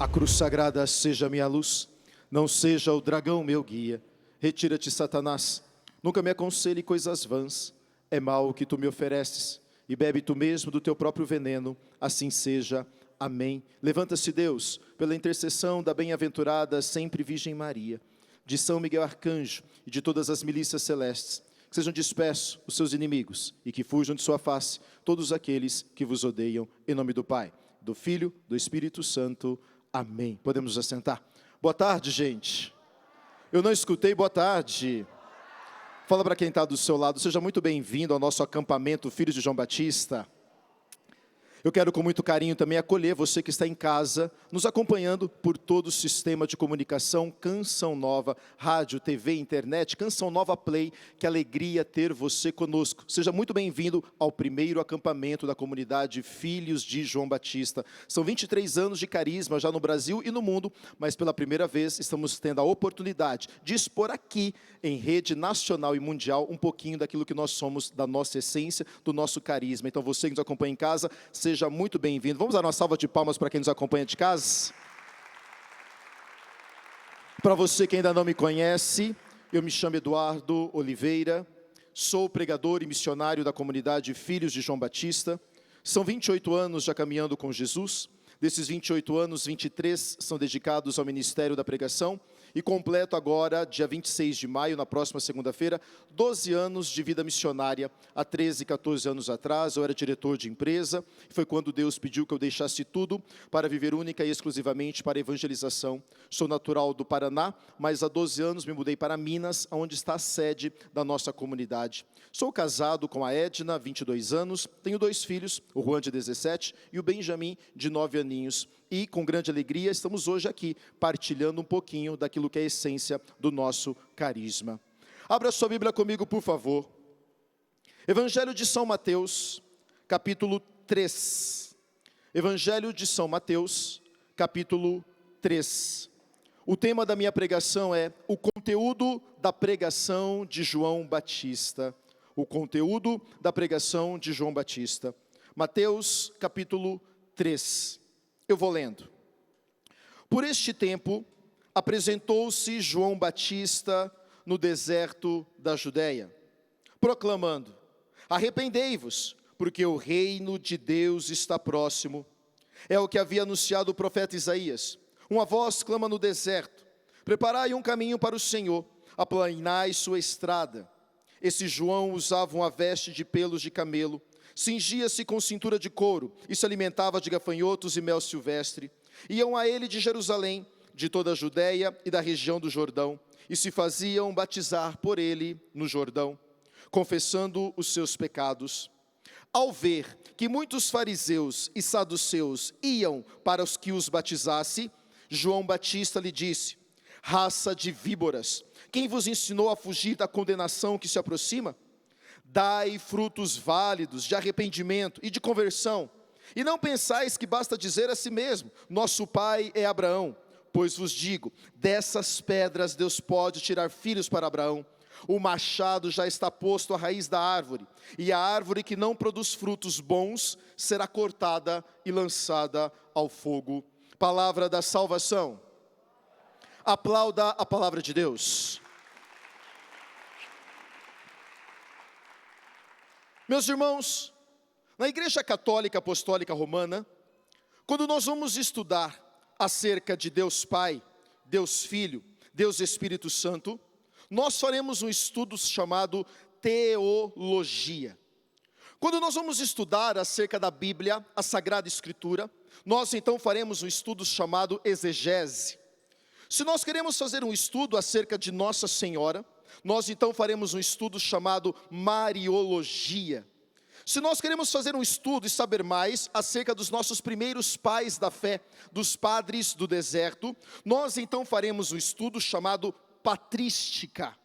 A cruz sagrada seja minha luz, não seja o dragão meu guia. Retira-te, Satanás, nunca me aconselhe coisas vãs. É mal o que tu me ofereces, e bebe tu mesmo do teu próprio veneno. Assim seja. Amém. Levanta-se, Deus, pela intercessão da bem-aventurada sempre Virgem Maria, de São Miguel Arcanjo e de todas as milícias celestes, que sejam dispersos os seus inimigos e que fujam de sua face todos aqueles que vos odeiam. Em nome do Pai, do Filho, do Espírito Santo. Amém. Podemos nos assentar. Boa tarde, gente. Eu não escutei boa tarde. Fala para quem está do seu lado, seja muito bem-vindo ao nosso acampamento Filhos de João Batista. Eu quero com muito carinho também acolher você que está em casa, nos acompanhando por todo o sistema de comunicação Canção Nova, rádio, TV, internet, Canção Nova Play. Que alegria ter você conosco. Seja muito bem-vindo ao primeiro acampamento da comunidade Filhos de João Batista. São 23 anos de carisma já no Brasil e no mundo, mas pela primeira vez estamos tendo a oportunidade de expor aqui, em rede nacional e mundial, um pouquinho daquilo que nós somos, da nossa essência, do nosso carisma. Então você que nos acompanha em casa, seja muito bem-vindo. Vamos dar uma salva de palmas para quem nos acompanha de casa? Para você que ainda não me conhece, eu me chamo Eduardo Oliveira, sou pregador e missionário da comunidade Filhos de João Batista. São 28 anos já caminhando com Jesus. Desses 28 anos, 23 são dedicados ao ministério da pregação. E completo agora, dia 26 de maio, na próxima segunda-feira, 12 anos de vida missionária. Há 13, 14 anos atrás, eu era diretor de empresa. Foi quando Deus pediu que eu deixasse tudo para viver única e exclusivamente para a evangelização. Sou natural do Paraná, mas há 12 anos me mudei para Minas, onde está a sede da nossa comunidade. Sou casado com a Edna, 22 anos. Tenho 2 filhos, o Juan, de 17, e o Benjamin, de 9 aninhos. E com grande alegria estamos hoje aqui partilhando um pouquinho daquilo que é a essência do nosso carisma. Abra sua Bíblia comigo, por favor. Evangelho de São Mateus, capítulo 3. Evangelho de São Mateus, capítulo 3. O tema da minha pregação é o conteúdo da pregação de João Batista. O conteúdo da pregação de João Batista. Mateus, capítulo 3. Eu vou lendo. Por este tempo, apresentou-se João Batista no deserto da Judeia, proclamando: arrependei-vos, porque o reino de Deus está próximo. É o que havia anunciado o profeta Isaías. Uma voz clama no deserto: preparai um caminho para o Senhor, aplanai sua estrada. Esse João usava uma veste de pelos de camelo, cingia-se com cintura de couro e se alimentava de gafanhotos e mel silvestre. Iam a ele de Jerusalém, de toda a Judeia e da região do Jordão, e se faziam batizar por ele no Jordão, confessando os seus pecados. Ao ver que muitos fariseus e saduceus iam para os que os batizasse, João Batista lhe disse: raça de víboras, quem vos ensinou a fugir da condenação que se aproxima? Dai frutos válidos de arrependimento e de conversão, e não pensais que basta dizer a si mesmo: nosso pai é Abraão, pois vos digo, dessas pedras Deus pode tirar filhos para Abraão. O machado já está posto à raiz da árvore, e a árvore que não produz frutos bons será cortada e lançada ao fogo. Palavra da salvação. Aplauda a palavra de Deus. Meus irmãos, na Igreja Católica Apostólica Romana, quando nós vamos estudar acerca de Deus Pai, Deus Filho, Deus Espírito Santo, nós faremos um estudo chamado teologia. Quando nós vamos estudar acerca da Bíblia, a Sagrada Escritura, nós então faremos um estudo chamado exegese. Se nós queremos fazer um estudo acerca de Nossa Senhora, nós então faremos um estudo chamado Mariologia. Se nós queremos fazer um estudo e saber mais acerca dos nossos primeiros pais da fé, dos padres do deserto, nós então faremos um estudo chamado Patrística.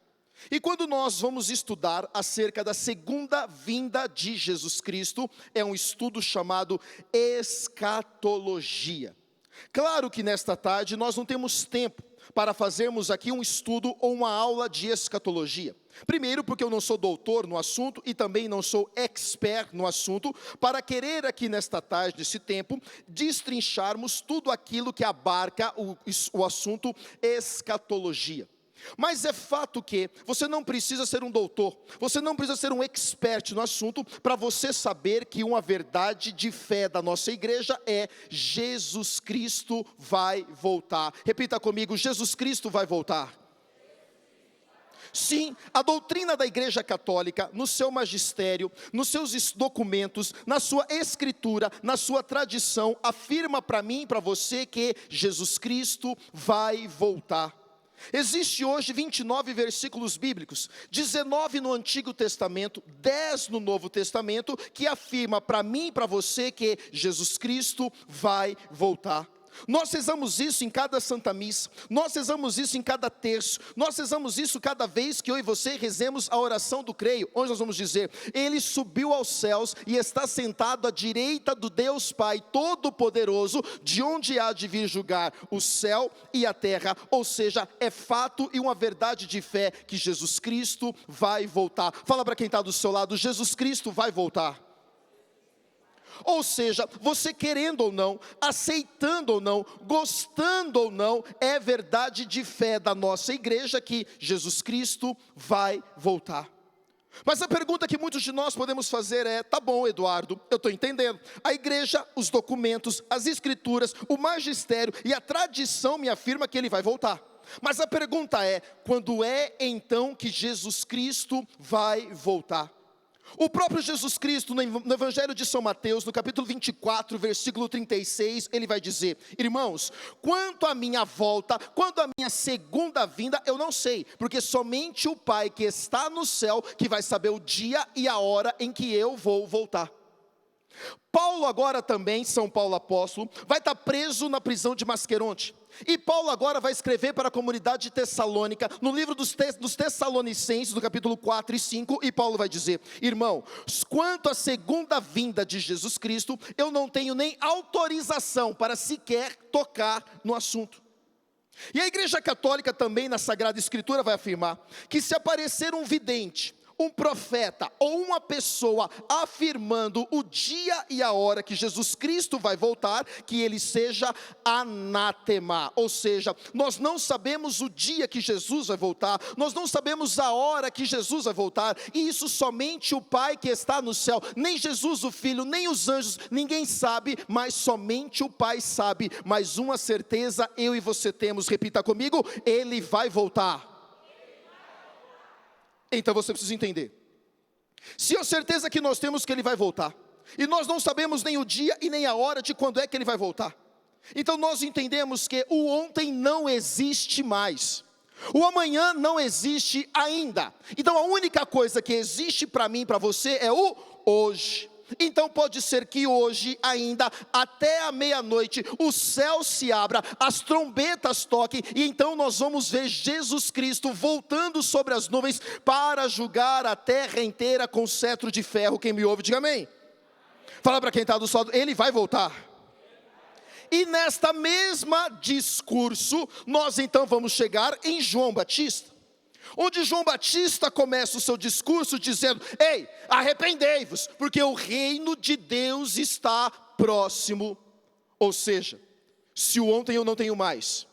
E quando nós vamos estudar acerca da segunda vinda de Jesus Cristo, é um estudo chamado Escatologia. Claro que nesta tarde nós não temos tempo para fazermos aqui um estudo ou uma aula de escatologia. Primeiro, porque eu não sou doutor no assunto e também não sou expert no assunto, para querer aqui nesta tarde, nesse tempo, destrincharmos tudo aquilo que abarca o assunto escatologia. Mas é fato que você não precisa ser um doutor, você não precisa ser um expert no assunto para você saber que uma verdade de fé da nossa igreja é: Jesus Cristo vai voltar. Repita comigo: Jesus Cristo vai voltar. Sim, a doutrina da Igreja Católica, no seu magistério, nos seus documentos, na sua escritura, na sua tradição, afirma para mim e para você que Jesus Cristo vai voltar. Existe hoje 29 versículos bíblicos, 19 no Antigo Testamento, 10 no Novo Testamento, que afirma para mim e para você que Jesus Cristo vai voltar. Nós rezamos isso em cada Santa Missa, nós rezamos isso em cada terço, nós rezamos isso cada vez que eu e você rezemos a oração do creio, onde nós vamos dizer: Ele subiu aos céus e está sentado à direita do Deus Pai Todo-Poderoso, de onde há de vir julgar o céu e a terra. Ou seja, é fato e uma verdade de fé que Jesus Cristo vai voltar. Fala para quem está do seu lado: Jesus Cristo vai voltar. Ou seja, você querendo ou não, aceitando ou não, gostando ou não, é verdade de fé da nossa igreja que Jesus Cristo vai voltar. Mas a pergunta que muitos de nós podemos fazer é: tá bom, Eduardo, eu estou entendendo, a igreja, os documentos, as escrituras, o magistério e a tradição me afirma que ele vai voltar. Mas a pergunta é: quando é então que Jesus Cristo vai voltar? O próprio Jesus Cristo, no Evangelho de São Mateus, no capítulo 24, versículo 36, ele vai dizer: irmãos, quanto à minha volta, quanto à minha segunda vinda, eu não sei, porque somente o Pai que está no céu, que vai saber o dia e a hora em que eu vou voltar. Paulo agora também, São Paulo apóstolo, vai estar preso na prisão de Masqueronte. E Paulo agora vai escrever para a comunidade de Tessalônica, no livro dos Tessalonicenses, no capítulo 4 e 5, e Paulo vai dizer: irmão, quanto à segunda vinda de Jesus Cristo, eu não tenho nem autorização para sequer tocar no assunto. E a Igreja Católica também, na Sagrada Escritura, vai afirmar que se aparecer um vidente, um profeta ou uma pessoa afirmando o dia e a hora que Jesus Cristo vai voltar, que ele seja anátema. Ou seja, nós não sabemos o dia que Jesus vai voltar, nós não sabemos a hora que Jesus vai voltar, e isso somente o Pai que está no céu, nem Jesus o Filho, nem os anjos, ninguém sabe, mas somente o Pai sabe. Mas uma certeza eu e você temos, repita comigo: ele vai voltar. Então você precisa entender, se a certeza que nós temos que ele vai voltar, e nós não sabemos nem o dia e nem a hora de quando é que ele vai voltar, então nós entendemos que o ontem não existe mais, o amanhã não existe ainda. Então a única coisa que existe para mim e para você é o hoje. Então pode ser que hoje ainda, até a meia-noite, o céu se abra, as trombetas toquem, e então nós vamos ver Jesus Cristo voltando sobre as nuvens para julgar a terra inteira com cetro de ferro. Quem me ouve, diga amém. Fala para quem está do seu lado: ele vai voltar. E nesta mesma discurso, nós então vamos chegar em João Batista, onde João Batista começa o seu discurso dizendo: ei, arrependei-vos, porque o reino de Deus está próximo. Ou seja, se o ontem eu não tenho mais,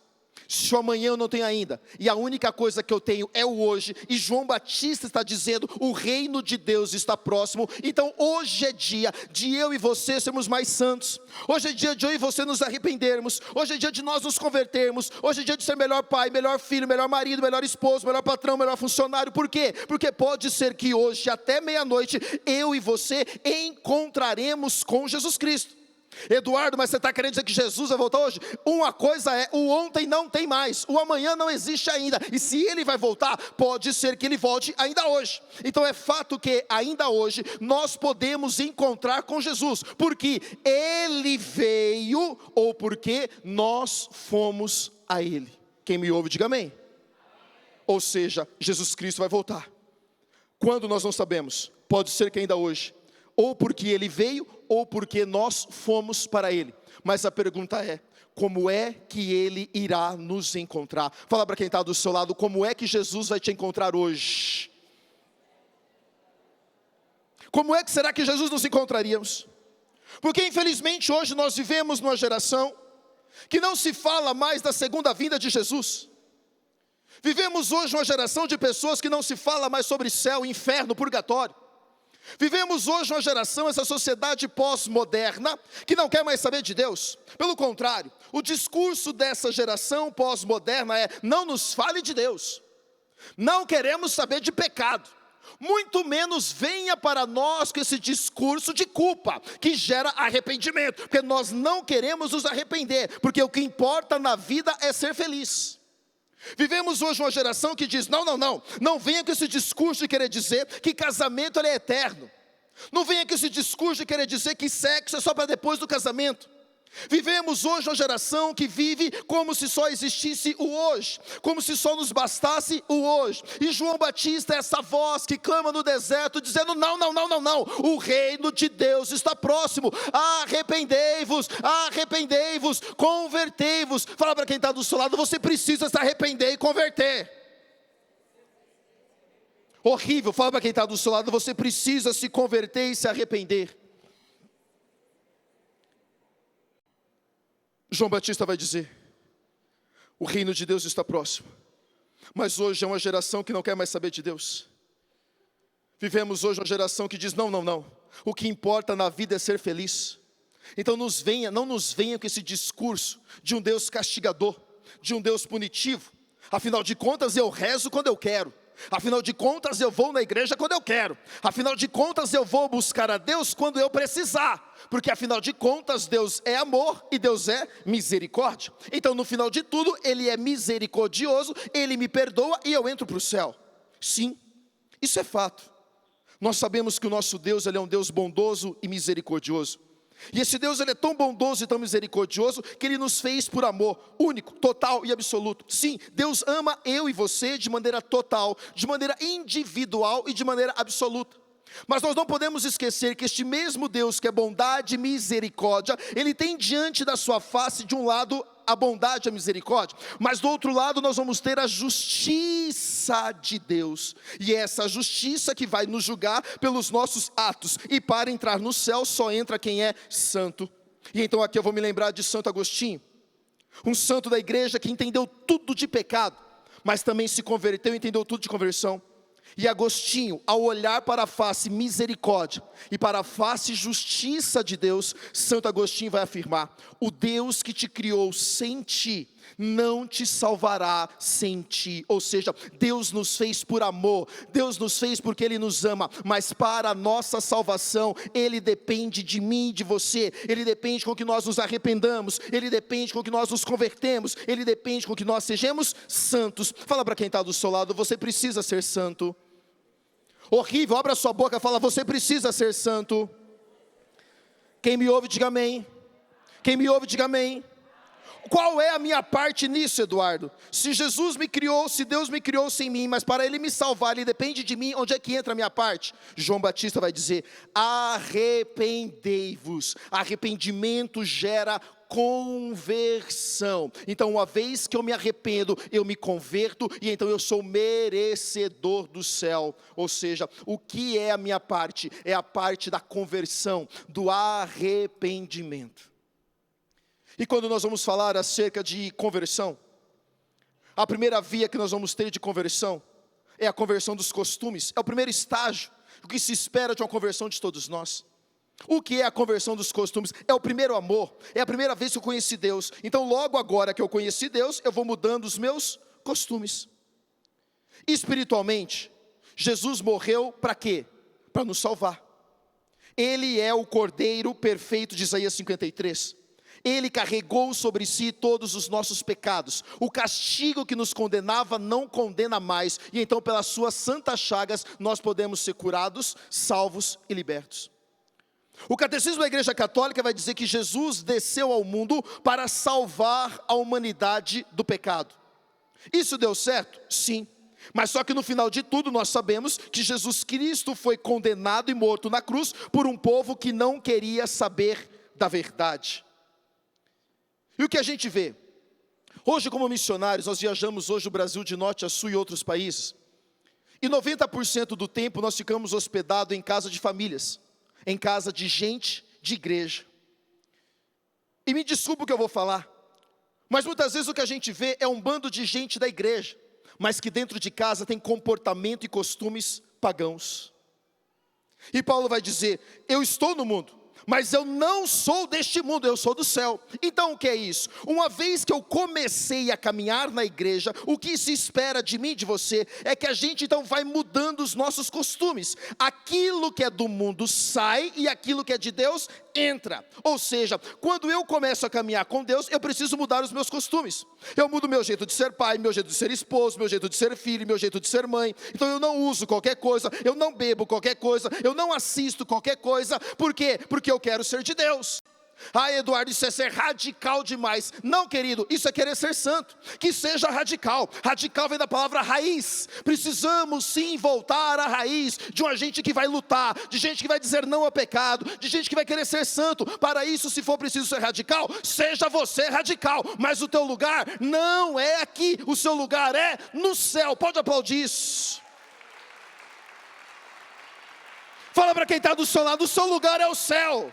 se o amanhã eu não tenho ainda, e a única coisa que eu tenho é o hoje, e João Batista está dizendo: o reino de Deus está próximo. Então hoje é dia de eu e você sermos mais santos, hoje é dia de eu e você nos arrependermos, hoje é dia de nós nos convertermos, hoje é dia de ser melhor pai, melhor filho, melhor marido, melhor esposo, melhor patrão, melhor funcionário. Por quê? Porque pode ser que hoje até meia-noite eu e você encontraremos com Jesus Cristo. Eduardo, mas você está querendo dizer que Jesus vai voltar hoje? Uma coisa é, o ontem não tem mais, o amanhã não existe ainda, e se ele vai voltar, pode ser que ele volte ainda hoje. Então é fato que ainda hoje nós podemos encontrar com Jesus, porque ele veio ou porque nós fomos a ele. Quem me ouve, diga amém. Ou seja, Jesus Cristo vai voltar. Quando nós não sabemos, pode ser que ainda hoje, ou porque ele veio, ou porque nós fomos para ele. Mas a pergunta é: como é que ele irá nos encontrar? Fala para quem está do seu lado: como é que Jesus vai te encontrar hoje? Como é que será que Jesus nos encontraríamos? Porque infelizmente hoje nós vivemos numa geração que não se fala mais da segunda vinda de Jesus. Vivemos hoje uma geração de pessoas que não se fala mais sobre céu, inferno, purgatório. Vivemos hoje uma geração, essa sociedade pós-moderna, que não quer mais saber de Deus. Pelo contrário, o discurso dessa geração pós-moderna é: não nos fale de Deus, não queremos saber de pecado, muito menos venha para nós com esse discurso de culpa, que gera arrependimento, porque nós não queremos nos arrepender, porque o que importa na vida é ser feliz. Vivemos hoje uma geração que diz: não venha com esse discurso de querer dizer que casamento ele é eterno. Não venha com esse discurso de querer dizer que sexo é só para depois do casamento. Vivemos hoje uma geração que vive como se só existisse o hoje, como se só nos bastasse o hoje. E João Batista é essa voz que clama no deserto dizendo: não, o reino de Deus está próximo, arrependei-vos, convertei-vos. Fala para quem está do seu lado: você precisa se arrepender e converter. Horrível, fala para quem está do seu lado: você precisa se converter e se arrepender. João Batista vai dizer: o reino de Deus está próximo. Mas hoje é uma geração que não quer mais saber de Deus. Vivemos hoje uma geração que diz: não, o que importa na vida é ser feliz. Então não nos venha com esse discurso de um Deus castigador, de um Deus punitivo. Afinal de contas eu rezo quando eu quero. Afinal de contas eu vou na igreja quando eu quero. Afinal de contas eu vou buscar a Deus quando eu precisar. Porque afinal de contas Deus é amor e Deus é misericórdia. Então no final de tudo Ele é misericordioso, Ele me perdoa e eu entro para o céu. Sim, isso é fato. Nós sabemos que o nosso Deus, Ele é um Deus bondoso e misericordioso. E esse Deus, Ele é tão bondoso e tão misericordioso que Ele nos fez por amor único, total e absoluto. Sim, Deus ama eu e você de maneira total, de maneira individual e de maneira absoluta. Mas nós não podemos esquecer que este mesmo Deus que é bondade e misericórdia, Ele tem diante da sua face, de um lado, a bondade e a misericórdia, mas do outro lado nós vamos ter a justiça de Deus, e é essa justiça que vai nos julgar pelos nossos atos, e para entrar no céu só entra quem é santo. E então aqui eu vou me lembrar de Santo Agostinho, um santo da igreja que entendeu tudo de pecado, mas também se converteu e entendeu tudo de conversão. E Agostinho, ao olhar para a face misericórdia e para a face justiça de Deus, Santo Agostinho vai afirmar: o Deus que te criou sem ti, não te salvará sem ti. Ou seja, Deus nos fez por amor, Deus nos fez porque Ele nos ama, mas para a nossa salvação, Ele depende de mim e de você, Ele depende com que nós nos arrependamos, Ele depende com que nós nos convertemos, Ele depende com que nós sejamos santos. Fala para quem está do seu lado: você precisa ser santo. Horrível, abra sua boca e fala: você precisa ser santo. Quem me ouve, diga amém. Quem me ouve, diga amém. Qual é a minha parte nisso, Eduardo? Se Jesus me criou, se Deus me criou sem mim, mas para Ele me salvar, Ele depende de mim, onde é que entra a minha parte? João Batista vai dizer: arrependei-vos. Arrependimento gera conversão. Então uma vez que eu me arrependo, eu me converto, e então eu sou merecedor do céu. Ou seja, o que é a minha parte? É a parte da conversão, do arrependimento. E quando nós vamos falar acerca de conversão, a primeira via que nós vamos ter de conversão é a conversão dos costumes. É o primeiro estágio, o que se espera de uma conversão de todos nós. O que é a conversão dos costumes? É o primeiro amor, é a primeira vez que eu conheci Deus. Então logo agora que eu conheci Deus, eu vou mudando os meus costumes. Espiritualmente, Jesus morreu para quê? Para nos salvar. Ele é o Cordeiro perfeito de Isaías 53. Ele carregou sobre si todos os nossos pecados. O castigo que nos condenava não condena mais. E então pelas suas santas chagas nós podemos ser curados, salvos e libertos. O catecismo da Igreja Católica vai dizer que Jesus desceu ao mundo para salvar a humanidade do pecado. Isso deu certo? Sim. Mas só que no final de tudo nós sabemos que Jesus Cristo foi condenado e morto na cruz por um povo que não queria saber da verdade. E o que a gente vê? Hoje como missionários, nós viajamos hoje o Brasil de norte a sul e outros países. E 90% do tempo nós ficamos hospedados em casa de famílias, em casa de gente de igreja. E me desculpa o que eu vou falar, mas muitas vezes o que a gente vê é um bando de gente da igreja, mas que dentro de casa tem comportamento e costumes pagãos. E Paulo vai dizer, eu estou no mundo, mas eu não sou deste mundo, eu sou do céu. Então o que é isso? Uma vez que eu comecei a caminhar na igreja, o que se espera de mim e de você, é que a gente então vai mudando os nossos costumes. Aquilo que é do mundo sai, e aquilo que é de Deus entra. Ou seja, quando eu começo a caminhar com Deus, eu preciso mudar os meus costumes. Eu mudo meu jeito de ser pai, meu jeito de ser esposo, meu jeito de ser filho, meu jeito de ser mãe. Então eu não uso qualquer coisa, eu não bebo qualquer coisa, eu não assisto qualquer coisa. Por quê? Porque eu quero ser de Deus. Eduardo, isso é ser radical demais. Não, querido, isso é querer ser santo. Que seja radical. Radical vem da palavra raiz. Precisamos sim voltar à raiz de uma gente que vai lutar, de gente que vai dizer não ao pecado, de gente que vai querer ser santo. Para isso, se for preciso ser radical, seja você radical. Mas o teu lugar não é aqui, o seu lugar é no céu. Pode aplaudir isso. Fala para quem está do seu lado, o seu lugar é o céu.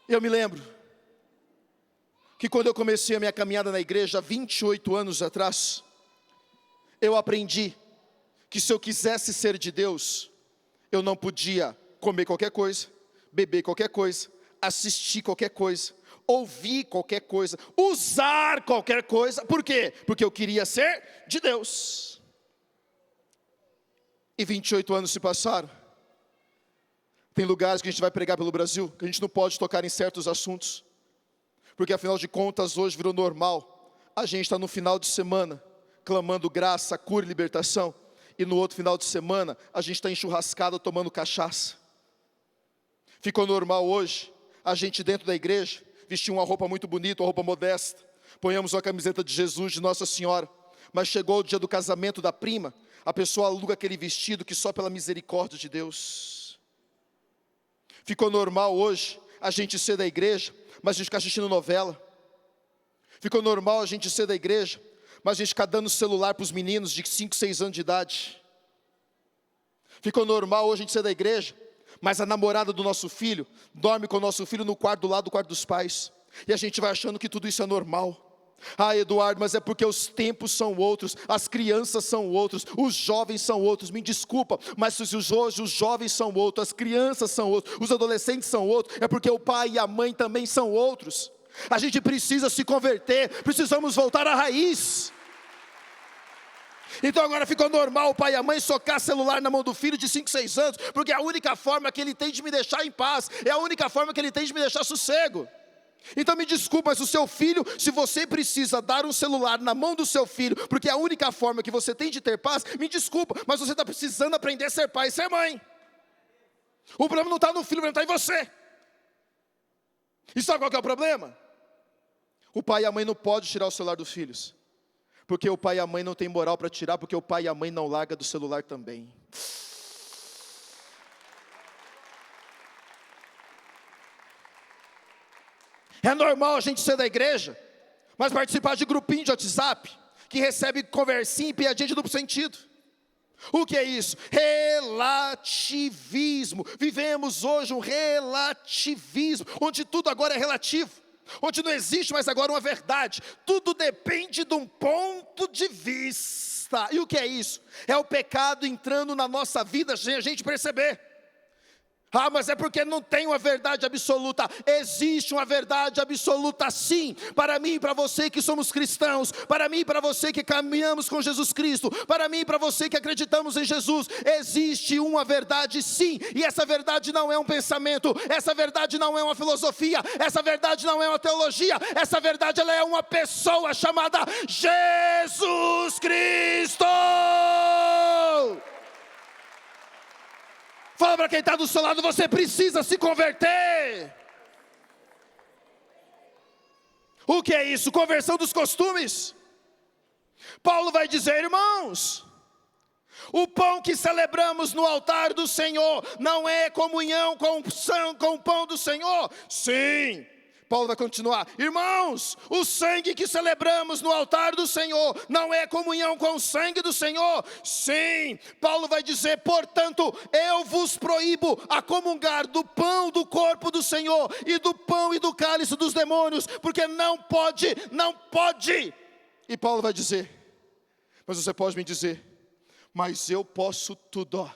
Eu me lembro que quando eu comecei a minha caminhada na igreja, 28 anos atrás, eu aprendi que se eu quisesse ser de Deus, eu não podia comer qualquer coisa, beber qualquer coisa, assistir qualquer coisa, ouvir qualquer coisa, usar qualquer coisa. Por quê? Porque eu queria ser de Deus. E 28 anos se passaram. Tem lugares que a gente vai pregar pelo Brasil, que a gente não pode tocar em certos assuntos, porque afinal de contas hoje virou normal. A gente está no final de semana, clamando graça, cura e libertação, e no outro final de semana, a gente está enxurrascado tomando cachaça. Ficou normal hoje, a gente dentro da igreja, vestir uma roupa muito bonita, uma roupa modesta, ponhamos uma camiseta de Jesus, de Nossa Senhora, mas chegou o dia do casamento da prima, a pessoa aluga aquele vestido que só pela misericórdia de Deus. Ficou normal hoje a gente ser da igreja, mas a gente ficar assistindo novela. Ficou normal a gente ser da igreja, mas a gente ficar dando celular para os meninos de 5, 6 anos de idade. Ficou normal hoje a gente ser da igreja, mas a namorada do nosso filho dorme com o nosso filho no quarto do lado do quarto dos pais. E a gente vai achando que tudo isso é normal. Eduardo, mas é porque os tempos são outros, as crianças são outros, os jovens são outros. Me desculpa, mas se hoje os jovens são outros, as crianças são outros, os adolescentes são outros, é porque o pai e a mãe também são outros. A gente precisa se converter, precisamos voltar à raiz. Então agora ficou normal o pai e a mãe socar celular na mão do filho de 5, 6 anos, porque é a única forma que ele tem de me deixar em paz, é a única forma que ele tem de me deixar sossego. Então me desculpa, mas o seu filho, se você precisa dar um celular na mão do seu filho, porque é a única forma que você tem de ter paz, me desculpa, mas você está precisando aprender a ser pai e ser mãe. O problema não está no filho, o problema está em você. E sabe qual que é o problema? O pai e a mãe não podem tirar o celular dos filhos, porque o pai e a mãe não têm moral para tirar, porque o pai e a mãe não largam do celular também. É normal a gente ser da igreja, mas participar de grupinho de WhatsApp, que recebe conversinha e piadinha de duplo sentido. O que é isso? Relativismo. Vivemos hoje um relativismo, onde tudo agora é relativo, onde não existe mais agora uma verdade, tudo depende de um ponto de vista. E o que é isso? É o pecado entrando na nossa vida sem a gente perceber. Mas é porque não tem uma verdade absoluta. Existe uma verdade absoluta sim, para mim e para você que somos cristãos, para mim e para você que caminhamos com Jesus Cristo, para mim e para você que acreditamos em Jesus. Existe uma verdade sim, e essa verdade não é um pensamento, essa verdade não é uma filosofia, essa verdade não é uma teologia, essa verdade ela é uma pessoa chamada Jesus Cristo. Fala para quem está do seu lado, você precisa se converter. O que é isso? Conversão dos costumes. Paulo vai dizer, irmãos, o pão que celebramos no altar do Senhor não é comunhão com o pão do Senhor? Sim, Paulo vai continuar: irmãos, o sangue que celebramos no altar do Senhor não é comunhão com o sangue do Senhor. Sim, Paulo vai dizer: portanto, eu vos proíbo a comungar do pão do corpo do Senhor e do pão e do cálice dos demônios, porque não pode. E Paulo vai dizer: mas você pode me dizer, mas eu posso tudo.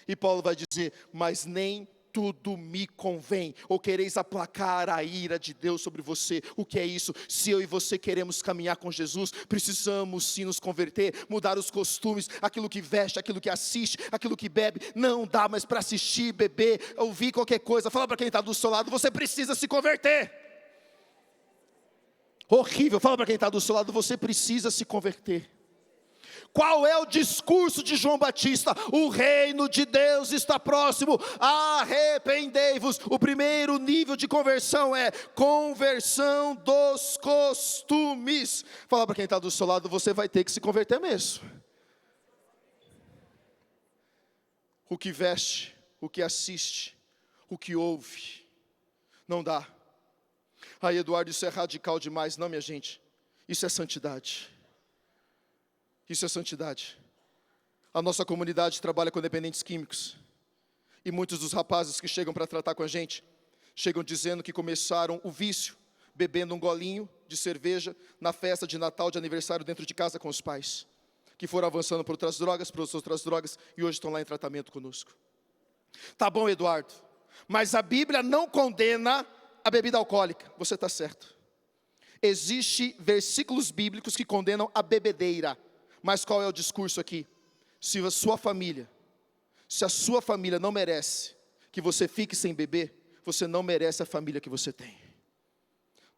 E Paulo vai dizer: mas nem tudo me convém, ou quereis aplacar a ira de Deus sobre você. O que é isso? Se eu e você queremos caminhar com Jesus, precisamos sim nos converter, mudar os costumes, aquilo que veste, aquilo que assiste, aquilo que bebe. Não dá mais para assistir, beber, ouvir qualquer coisa. Fala para quem está do seu lado: você precisa se converter. Horrível. Fala para quem está do seu lado: você precisa se converter. Qual é o discurso de João Batista? O reino de Deus está próximo, arrependei-vos. O primeiro nível de conversão é conversão dos costumes. Fala para quem está do seu lado: você vai ter que se converter mesmo. O que veste, o que assiste, o que ouve, não dá. Aí, Eduardo, isso é radical demais. Não, minha gente, isso é santidade. Isso é santidade. A nossa comunidade trabalha com dependentes químicos. E muitos dos rapazes que chegam para tratar com a gente, chegam dizendo que começaram o vício, bebendo um golinho de cerveja na festa de Natal, de aniversário dentro de casa com os pais. Que foram avançando por outras drogas, e hoje estão lá em tratamento conosco. Tá bom, Eduardo, mas a Bíblia não condena a bebida alcoólica. Você está certo. Existem versículos bíblicos que condenam a bebedeira. Mas qual é o discurso aqui? Se a sua família não merece que você fique sem beber, você não merece a família que você tem.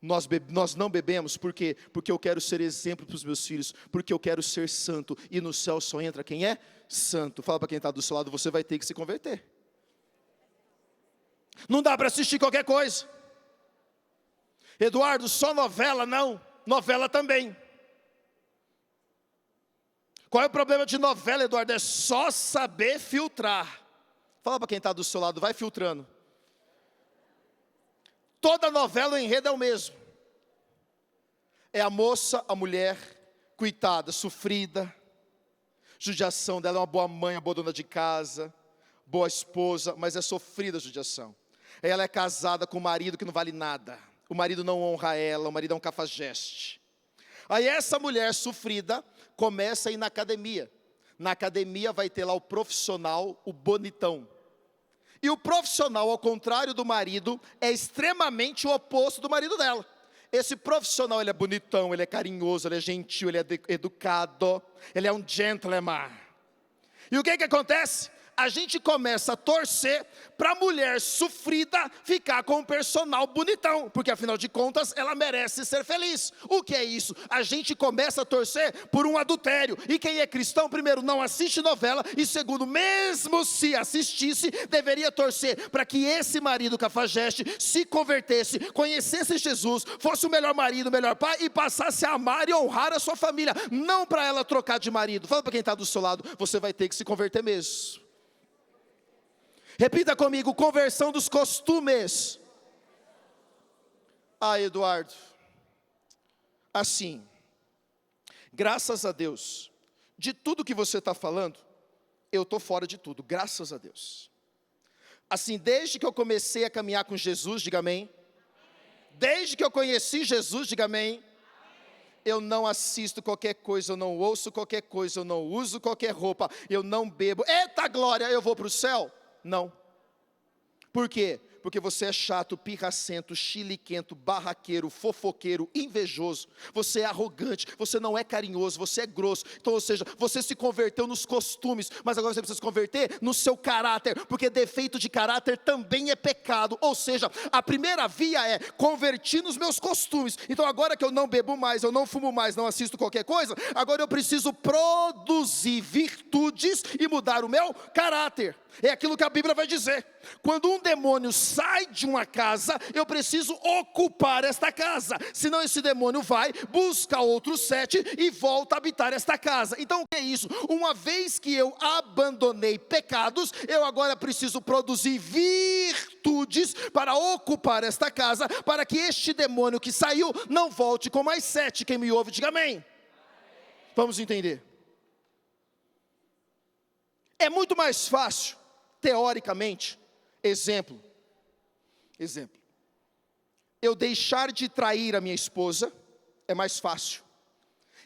Nós não bebemos, por quê? Porque eu quero ser exemplo para os meus filhos, porque eu quero ser santo, e no céu só entra quem é santo. Fala para quem está do seu lado: você vai ter que se converter. Não dá para assistir qualquer coisa. Eduardo, só novela? Não, novela também. Qual é o problema de novela, Eduardo? É só saber filtrar. Fala para quem está do seu lado: vai filtrando. Toda novela, o enredo é o mesmo. É a moça, a mulher, coitada, sofrida, judiação dela, é uma boa mãe, uma boa dona de casa, boa esposa, mas é sofrida a judiação. Ela é casada com um marido que não vale nada. O marido não honra ela, o marido é um cafajeste. Aí essa mulher sofrida começa a ir na academia. Na academia vai ter lá o profissional, o bonitão. E o profissional, ao contrário do marido, é extremamente o oposto do marido dela. Esse profissional, ele é bonitão, ele é carinhoso, ele é gentil, ele é educado, ele é um gentleman. E o que acontece? A gente começa a torcer para a mulher sofrida ficar com um personal bonitão, porque afinal de contas ela merece ser feliz. O que é isso? A gente começa a torcer por um adultério. E quem é cristão, primeiro, não assiste novela, e segundo, mesmo se assistisse, deveria torcer para que esse marido cafajeste se convertesse, conhecesse Jesus, fosse o melhor marido, o melhor pai, e passasse a amar e honrar a sua família, não para ela trocar de marido. Fala para quem está do seu lado: você vai ter que se converter mesmo. Repita comigo: conversão dos costumes. Eduardo, assim, graças a Deus, de tudo que você está falando, eu estou fora de tudo, graças a Deus. Assim, desde que eu comecei a caminhar com Jesus, diga amém. Desde que eu conheci Jesus, diga amém. Eu não assisto qualquer coisa, eu não ouço qualquer coisa, eu não uso qualquer roupa, eu não bebo. Eita glória, eu vou para o céu? Não. Por quê? Porque você é chato, pirracento, chiliquento, barraqueiro, fofoqueiro, invejoso. Você é arrogante, você não é carinhoso, você é grosso. Então, ou seja, você se converteu nos costumes, mas agora você precisa se converter no seu caráter, porque defeito de caráter também é pecado. Ou seja, a primeira via é convertir nos meus costumes. Então agora que eu não bebo mais, eu não fumo mais, não assisto qualquer coisa, agora eu preciso produzir virtudes e mudar o meu caráter. É aquilo que a Bíblia vai dizer: quando um demônio sai de uma casa, eu preciso ocupar esta casa, senão esse demônio vai, busca outros 7 e volta a habitar esta casa. Então o que é isso? Uma vez que eu abandonei pecados, eu agora preciso produzir virtudes. virtudes para ocupar esta casa, para que este demônio que saiu não volte com mais 7. Quem me ouve, diga amém. Vamos entender. É muito mais fácil, teoricamente, exemplo, eu deixar de trair a minha esposa é mais fácil,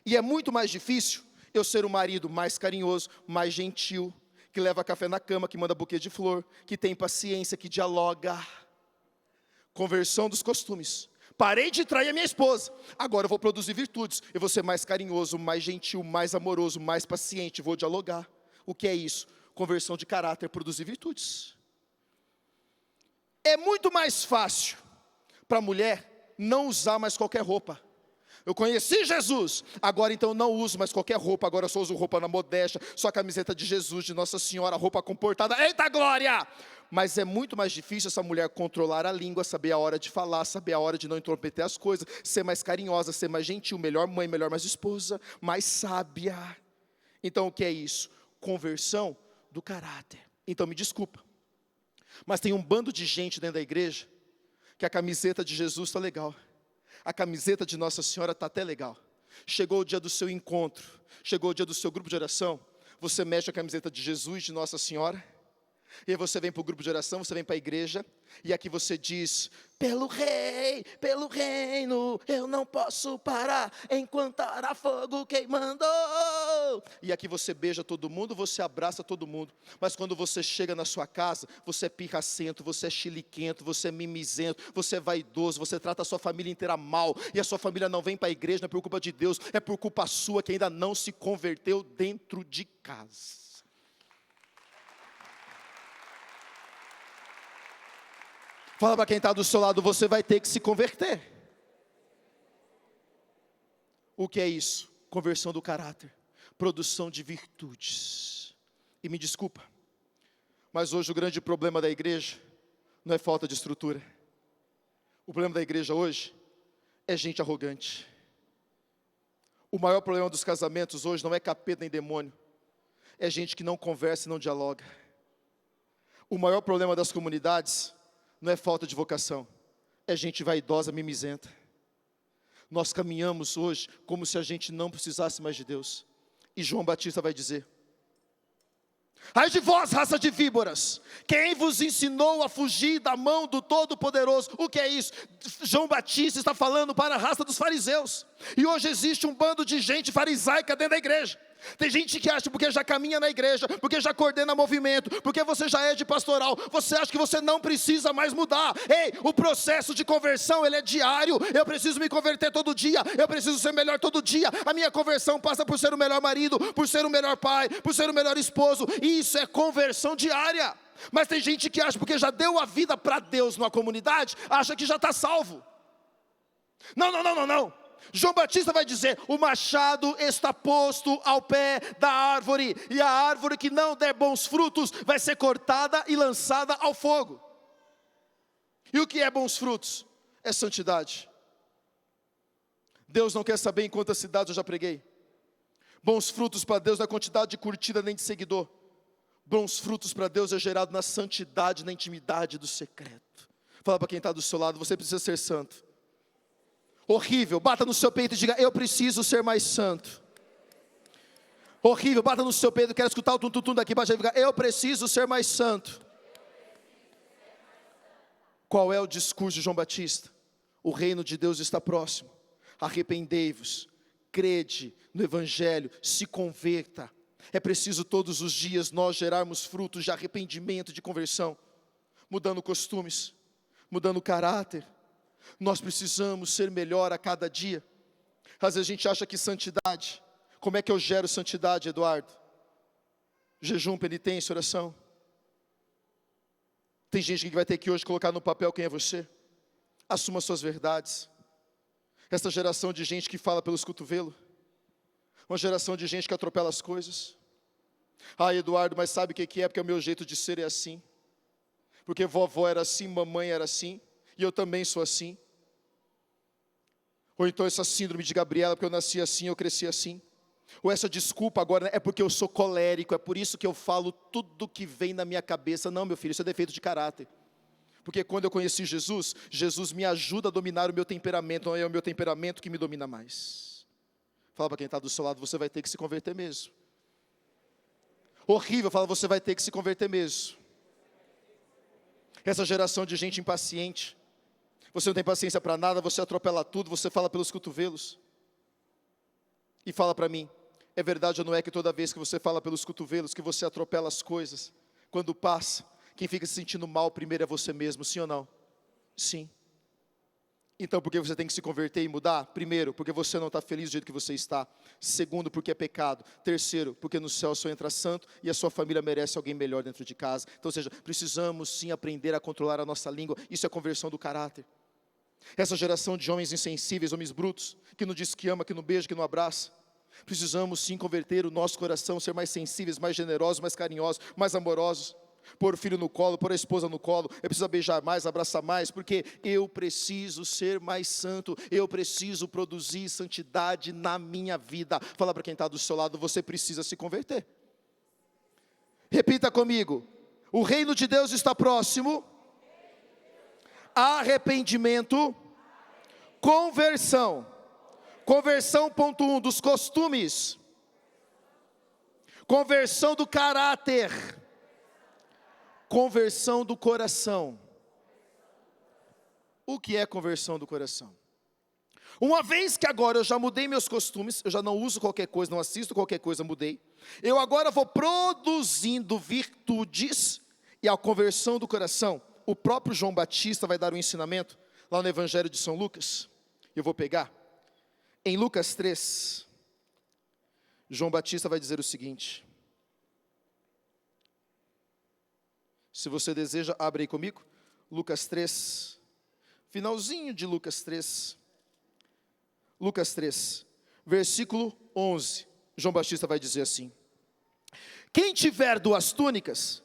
e é muito mais difícil eu ser um marido mais carinhoso, mais gentil, que leva café na cama, que manda buquê de flor, que tem paciência, que dialoga. Conversão dos costumes. Parei de trair a minha esposa, agora eu vou produzir virtudes, eu vou ser mais carinhoso, mais gentil, mais amoroso, mais paciente, vou dialogar. O que é isso? Conversão de caráter, produzir virtudes. É muito mais fácil para a mulher não usar mais qualquer roupa. Eu conheci Jesus, agora então não uso mais qualquer roupa, agora eu só uso roupa na modéstia, só a camiseta de Jesus, de Nossa Senhora, roupa comportada, eita glória! Mas é muito mais difícil essa mulher controlar a língua, saber a hora de falar, saber a hora de não intrometer as coisas, ser mais carinhosa, ser mais gentil, melhor mãe, melhor mais esposa, mais sábia. Então o que é isso? Conversão do caráter. Então me desculpa, mas tem um bando de gente dentro da igreja, que a camiseta de Jesus está legal, a camiseta de Nossa Senhora está até legal, chegou o dia do seu encontro, chegou o dia do seu grupo de oração, você mexe a camiseta de Jesus, de Nossa Senhora, e aí você vem para o grupo de oração, você vem para a igreja, e aqui você diz, pelo rei, pelo reino, eu não posso parar, enquanto há fogo queimando. E aqui você beija todo mundo, você abraça todo mundo, mas quando você chega na sua casa, você é pirracento, você é chiliquento, você é mimizento, você é vaidoso, você trata a sua família inteira mal, e a sua família não vem para a igreja, não é por culpa de Deus, é por culpa sua, que ainda não se converteu dentro de casa. Fala para quem está do seu lado, você vai ter que se converter. O que é isso? Conversão do caráter, produção de virtudes. E me desculpa, mas hoje o grande problema da igreja não é falta de estrutura. O problema da igreja hoje é gente arrogante. O maior problema dos casamentos hoje não é capeta nem demônio, é gente que não conversa e não dialoga. O maior problema das comunidades não é falta de vocação, é gente vaidosa, mimizenta. Nós caminhamos hoje como se a gente não precisasse mais de Deus. E João Batista vai dizer, ai de vós, raça de víboras, quem vos ensinou a fugir da mão do Todo-Poderoso? O que é isso? João Batista está falando para a raça dos fariseus. E hoje existe um bando de gente farisaica dentro da igreja. Tem gente que acha, porque já caminha na igreja, porque já coordena movimento, porque você já é de pastoral, você acha que você não precisa mais mudar. Ei, o processo de conversão, ele é diário. Eu preciso me converter todo dia, eu preciso ser melhor todo dia. A minha conversão passa por ser o melhor marido, por ser o melhor pai, por ser o melhor esposo. Isso é conversão diária. Mas tem gente que acha, porque já deu a vida para Deus numa comunidade, acha que já está salvo. Não. João Batista vai dizer, o machado está posto ao pé da árvore, e a árvore que não der bons frutos, vai ser cortada e lançada ao fogo. E o que é bons frutos? É santidade. Deus não quer saber em quantas cidades eu já preguei. Bons frutos para Deus não é quantidade de curtida nem de seguidor. Bons frutos para Deus é gerado na santidade, na intimidade do secreto. Fala para quem está do seu lado, você precisa ser santo. Horrível, bata no seu peito e diga, eu preciso ser mais santo. Horrível, bata no seu peito, quero escutar o tum-tum daqui embaixo e diga, eu preciso ser mais santo. Qual é o discurso de João Batista? O reino de Deus está próximo, arrependei-vos, crede no Evangelho, se converta. É preciso todos os dias nós gerarmos frutos de arrependimento, de conversão, mudando costumes, mudando caráter. Nós precisamos ser melhor a cada dia. Às vezes a gente acha que santidade, como é que eu gero santidade, Eduardo? Jejum, penitência, oração. Tem gente que vai ter que hoje colocar no papel quem é você. Assuma suas verdades. Essa geração de gente que fala pelos cotovelos, uma geração de gente que atropela as coisas. Ah, Eduardo, mas sabe o que é? Porque o meu jeito de ser é assim. Porque vovó era assim, mamãe era assim, e eu também sou assim. Ou então essa síndrome de Gabriela, porque eu nasci assim, eu cresci assim. Ou essa desculpa agora, é porque eu sou colérico, é por isso que eu falo tudo que vem na minha cabeça. Não, meu filho, isso é defeito de caráter. Porque quando eu conheci Jesus, Jesus me ajuda a dominar o meu temperamento, não é o meu temperamento que me domina mais. Fala para quem está do seu lado, você vai ter que se converter mesmo. Horrível, fala, você vai ter que se converter mesmo. Essa geração de gente impaciente, você não tem paciência para nada, você atropela tudo, você fala pelos cotovelos. E fala para mim, é verdade ou não é que toda vez que você fala pelos cotovelos, que você atropela as coisas, quando passa, quem fica se sentindo mal primeiro é você mesmo, sim ou não? Sim. Então por que você tem que se converter e mudar? Primeiro, porque você não está feliz do jeito que você está. Segundo, porque é pecado. Terceiro, porque no céu só entra santo e a sua família merece alguém melhor dentro de casa. Então, ou seja, precisamos sim aprender a controlar a nossa língua. Isso é conversão do caráter. Essa geração de homens insensíveis, homens brutos, que não diz que ama, que não beija, que não abraça. Precisamos sim converter o nosso coração, ser mais sensíveis, mais generosos, mais carinhosos, mais amorosos. Pôr o filho no colo, pôr a esposa no colo, eu preciso beijar mais, abraçar mais, porque eu preciso ser mais santo, eu preciso produzir santidade na minha vida. Fala para quem está do seu lado, você precisa se converter. Repita comigo, o reino de Deus está próximo, arrependimento, conversão. Conversão, ponto 1, dos costumes, conversão do caráter, conversão do coração. O que é conversão do coração? Uma vez que agora eu já mudei meus costumes, eu já não uso qualquer coisa, não assisto qualquer coisa, mudei. Eu agora vou produzindo virtudes e a conversão do coração. O próprio João Batista vai dar um ensinamento lá no Evangelho de São Lucas. Eu vou pegar. Em Lucas 3, João Batista vai dizer o seguinte. Se você deseja, abre aí comigo, Lucas 3, finalzinho de Lucas 3, versículo 11, João Batista vai dizer assim: quem tiver 2 túnicas,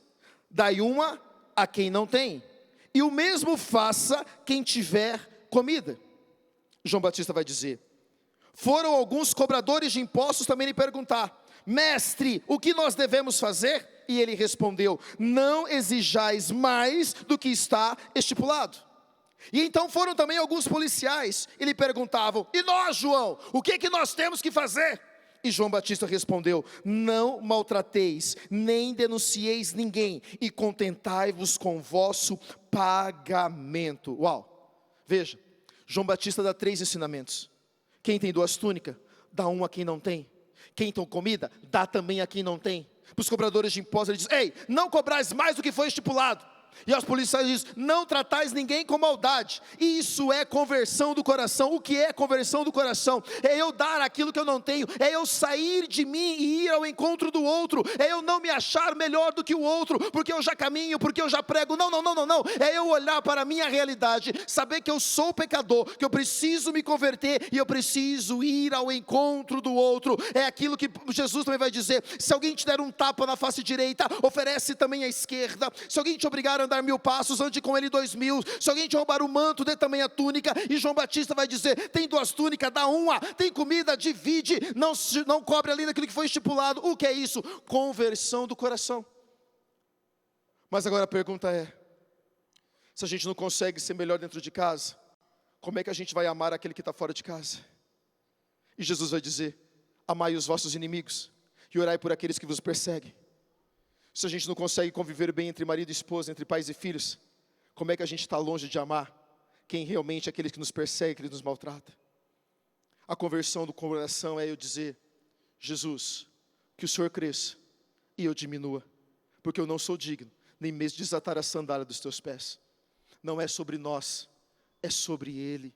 dai uma a quem não tem, e o mesmo faça quem tiver comida. João Batista vai dizer, foram alguns cobradores de impostos também lhe perguntar, mestre, o que nós devemos fazer? E ele respondeu, não exijais mais do que está estipulado. E então foram também alguns policiais, e lhe perguntavam, e nós, João, o que nós temos que fazer? E João Batista respondeu, não maltrateis, nem denuncieis ninguém, e contentai-vos com vosso pagamento. Uau, veja, João Batista dá 3 ensinamentos. Quem tem 2 túnicas, dá uma a quem não tem. Quem tem comida, dá também a quem não tem. Para os cobradores de impostos, ele diz, ei, não cobrais mais do que foi estipulado. E aos policiais ele diz, não tratais ninguém com maldade. Isso é conversão do coração. O que é conversão do coração? É eu dar aquilo que eu não tenho, é eu sair de mim e ir ao encontro do outro, é eu não me achar melhor do que o outro, porque eu já caminho, porque eu já prego, não, é eu olhar para a minha realidade, saber que eu sou pecador, que eu preciso me converter, e eu preciso ir ao encontro do outro. É aquilo que Jesus também vai dizer, se alguém te der um tapa na face direita, oferece também a esquerda. Se alguém te obrigar a andar 1000 passos, ande com ele 2000. Se alguém te roubar o manto, dê também a túnica. E João Batista vai dizer, tem 2 túnicas, dá uma. Tem comida, divide. Não cobre além daquilo que foi estipulado. O que é isso? Conversão do coração. Mas agora a pergunta é, se a gente não consegue ser melhor dentro de casa, como é que a gente vai amar aquele que está fora de casa? E Jesus vai dizer, amai os vossos inimigos e orai por aqueles que vos perseguem. Se a gente não consegue conviver bem entre marido e esposa, entre pais e filhos, como é que a gente está longe de amar quem realmente é aquele que nos persegue, que nos maltrata? A conversão do coração é eu dizer, Jesus, que o Senhor cresça e eu diminua, porque eu não sou digno, nem mesmo de desatar a sandália dos teus pés. Não é sobre nós, é sobre Ele.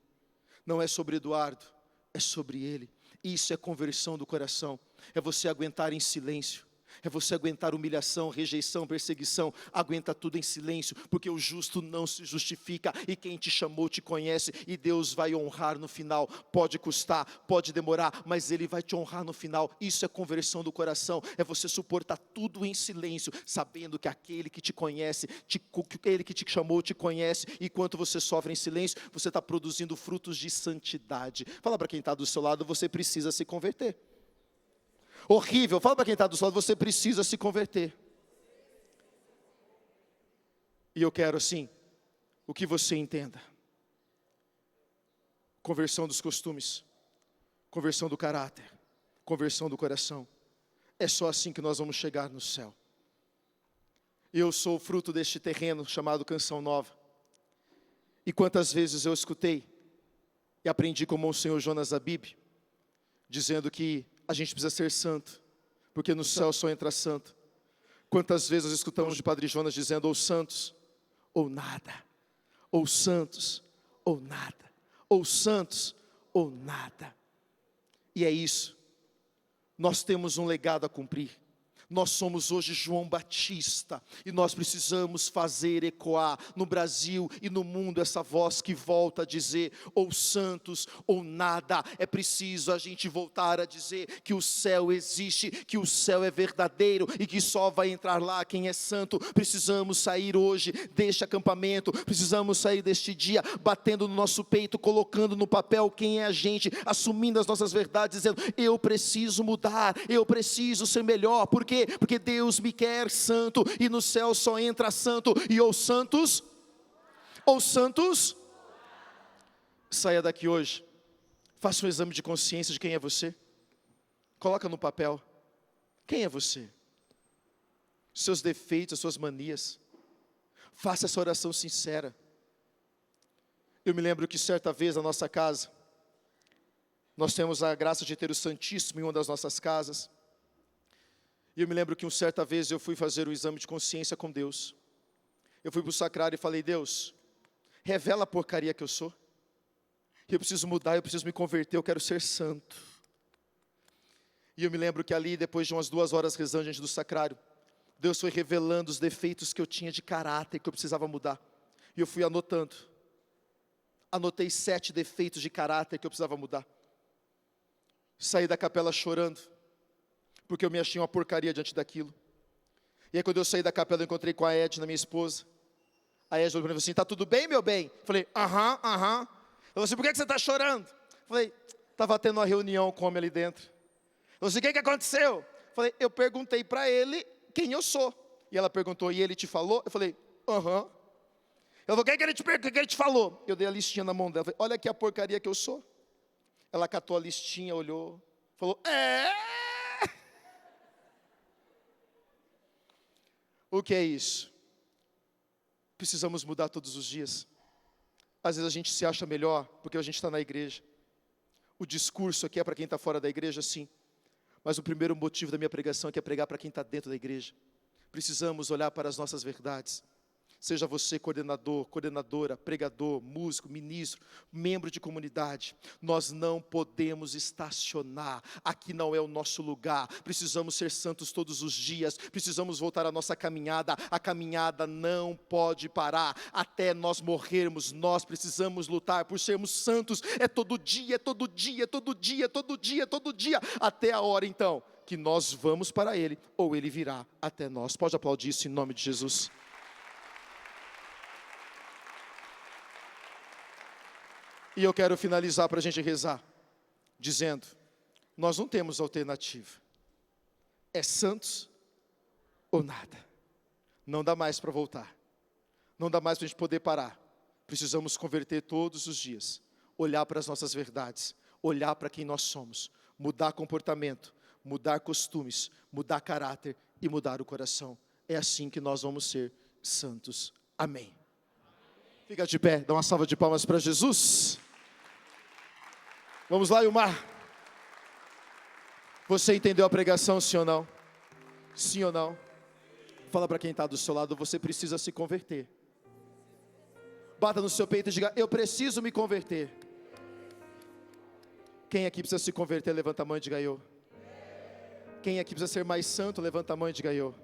Não é sobre Eduardo, é sobre Ele. Isso é conversão do coração, é você aguentar em silêncio. É você aguentar humilhação, rejeição, perseguição. Aguenta tudo em silêncio, porque o justo não se justifica. E quem te chamou te conhece, e Deus vai honrar no final. Pode custar, pode demorar, mas Ele vai te honrar no final. Isso é conversão do coração. É você suportar tudo em silêncio, sabendo que aquele que te conhece, aquele que te chamou te conhece. E enquanto você sofre em silêncio, você está produzindo frutos de santidade. Fala para quem está do seu lado, você precisa se converter. Horrível, fala para quem está do seu lado, você precisa se converter. E eu quero assim, o que você entenda. Conversão dos costumes, conversão do caráter, conversão do coração. É só assim que nós vamos chegar no céu. Eu sou fruto deste terreno chamado Canção Nova. E quantas vezes eu escutei e aprendi com o Monsenhor Jonas Abib, dizendo que a gente precisa ser santo, porque no céu só entra santo. Quantas vezes nós escutamos de Padre Jonas dizendo, ou santos, ou nada, ou santos, ou nada, ou santos, ou nada. E é isso, nós temos um legado a cumprir. Nós somos hoje João Batista, e nós precisamos fazer ecoar no Brasil e no mundo essa voz que volta a dizer, ou santos ou nada. É preciso a gente voltar a dizer que o céu existe, que o céu é verdadeiro e que só vai entrar lá quem é santo. Precisamos sair hoje deste acampamento, precisamos sair deste dia batendo no nosso peito, colocando no papel quem é a gente, assumindo as nossas verdades, dizendo, eu preciso mudar, eu preciso ser melhor. Por quê? Porque Deus me quer santo, e no céu só entra santo, e ou santos, saia daqui hoje, faça um exame de consciência de quem é você, coloca no papel, quem é você, seus defeitos, as suas manias, faça essa oração sincera. Eu me lembro que certa vez na nossa casa, nós temos a graça de ter o Santíssimo em uma das nossas casas. E eu me lembro que uma certa vez eu fui fazer o exame de consciência com Deus. Eu fui para o sacrário e falei, Deus, revela a porcaria que eu sou. Eu preciso mudar, eu preciso me converter, eu quero ser santo. E eu me lembro que ali, depois de umas 2 horas rezando diante do sacrário, Deus foi revelando os defeitos que eu tinha de caráter, que eu precisava mudar. E eu fui anotando. Anotei 7 defeitos de caráter que eu precisava mudar. Saí da capela chorando, porque eu me achei uma porcaria diante daquilo. E aí quando eu saí da capela, eu encontrei com a Edna, minha esposa. A Edna falou assim, tá tudo bem, meu bem? Falei, aham. Ela falou assim, por que você está chorando? Falei, estava tendo uma reunião com o homem ali dentro. Ela falou assim, o que aconteceu? Falei, eu perguntei para ele quem eu sou. E ela perguntou, e ele te falou? Eu falei, aham. Ela falou, o que ele te falou? Eu dei a listinha na mão dela, falei, olha aqui a porcaria que eu sou. Ela catou a listinha, olhou, falou, O que é isso? Precisamos mudar todos os dias. Às vezes a gente se acha melhor porque a gente está na igreja. O discurso aqui é para quem está fora da igreja, sim. Mas o primeiro motivo da minha pregação aqui é pregar para quem está dentro da igreja. Precisamos olhar para as nossas verdades. Seja você coordenador, coordenadora, pregador, músico, ministro, membro de comunidade. Nós não podemos estacionar. Aqui não é o nosso lugar. Precisamos ser santos todos os dias. Precisamos voltar à nossa caminhada. A caminhada não pode parar. Até nós morrermos, nós precisamos lutar por sermos santos. É todo dia, todo dia, todo dia, todo dia, todo dia. Até a hora então que nós vamos para Ele, ou Ele virá até nós. Pode aplaudir isso em nome de Jesus. E eu quero finalizar para a gente rezar, dizendo, nós não temos alternativa. É santos ou nada. Não dá mais para voltar. Não dá mais para a gente poder parar. Precisamos converter todos os dias. Olhar para as nossas verdades. Olhar para quem nós somos. Mudar comportamento. Mudar costumes. Mudar caráter e mudar o coração. É assim que nós vamos ser santos. Amém. Fica de pé, dá uma salva de palmas para Jesus. Vamos lá, Ilmar. Você entendeu a pregação, sim ou não? Sim ou não? Fala para quem está do seu lado, você precisa se converter. Bata no seu peito e diga, eu preciso me converter. Quem aqui precisa se converter, levanta a mão e diga eu. Quem aqui precisa ser mais santo, levanta a mão e diga eu.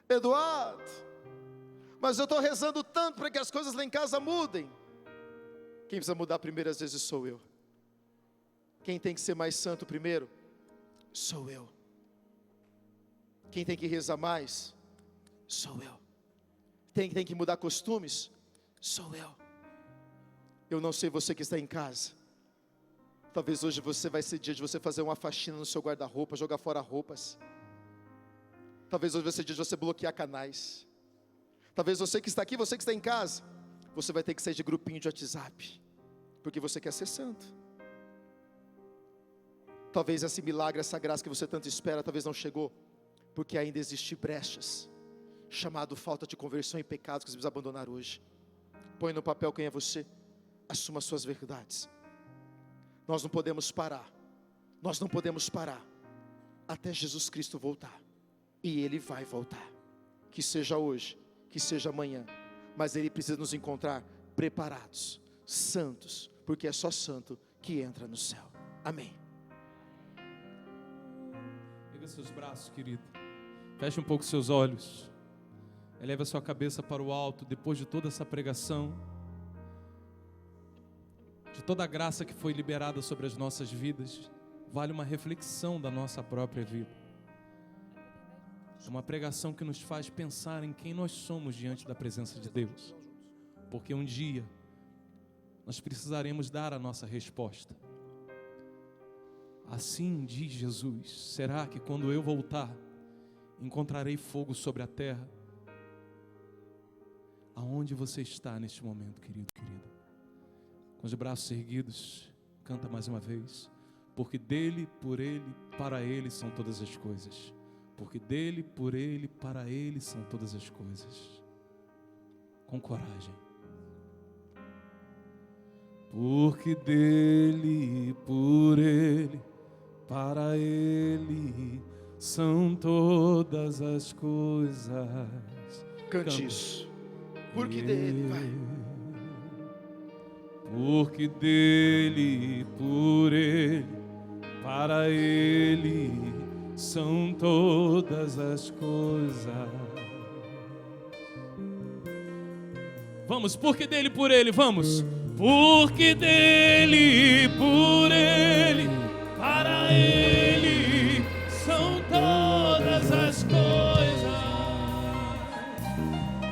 Eduardo, mas eu estou rezando tanto para que as coisas lá em casa mudem. Quem precisa mudar primeiro às vezes sou eu. Quem tem que ser mais santo primeiro? Sou eu. Quem tem que rezar mais? Sou eu. Quem tem que mudar costumes? Sou eu. Eu não sei você que está em casa. Talvez hoje vai ser dia de você fazer uma faxina no seu guarda-roupa, jogar fora roupas. Talvez hoje vai ser dia de você bloquear canais. Talvez você que está aqui, você que está em casa, você vai ter que sair de grupinho de WhatsApp, porque você quer ser santo. Talvez esse milagre, essa graça que você tanto espera, talvez não chegou, porque ainda existem brechas, chamado falta de conversão e pecados que você precisa abandonar hoje. Põe no papel quem é você, assuma suas verdades. Nós não podemos parar, até Jesus Cristo voltar, e Ele vai voltar, que seja hoje, que seja amanhã, mas Ele precisa nos encontrar preparados, santos, porque é só santo que entra no céu. Amém. Pega seus braços, querido, feche um pouco seus olhos, eleve a sua cabeça para o alto. Depois de toda essa pregação, de toda a graça que foi liberada sobre as nossas vidas, vale uma reflexão da nossa própria vida. É uma pregação que nos faz pensar em quem nós somos diante da presença de Deus, porque um dia nós precisaremos dar a nossa resposta. Assim diz Jesus: será que quando eu voltar, encontrarei fogo sobre a terra? Aonde você está neste momento, querido, querida? Com os braços erguidos, canta mais uma vez. Porque dele, por ele, para ele são todas as coisas. Porque dele, por ele, para ele são todas as coisas. Com coragem. Porque dele, por ele, para ele são todas as coisas. Cante isso. Porque dele, vai. Porque dele, por ele, para ele são todas as coisas. Vamos, porque dele, por ele, vamos. Porque dele, por ele, para ele são todas as coisas.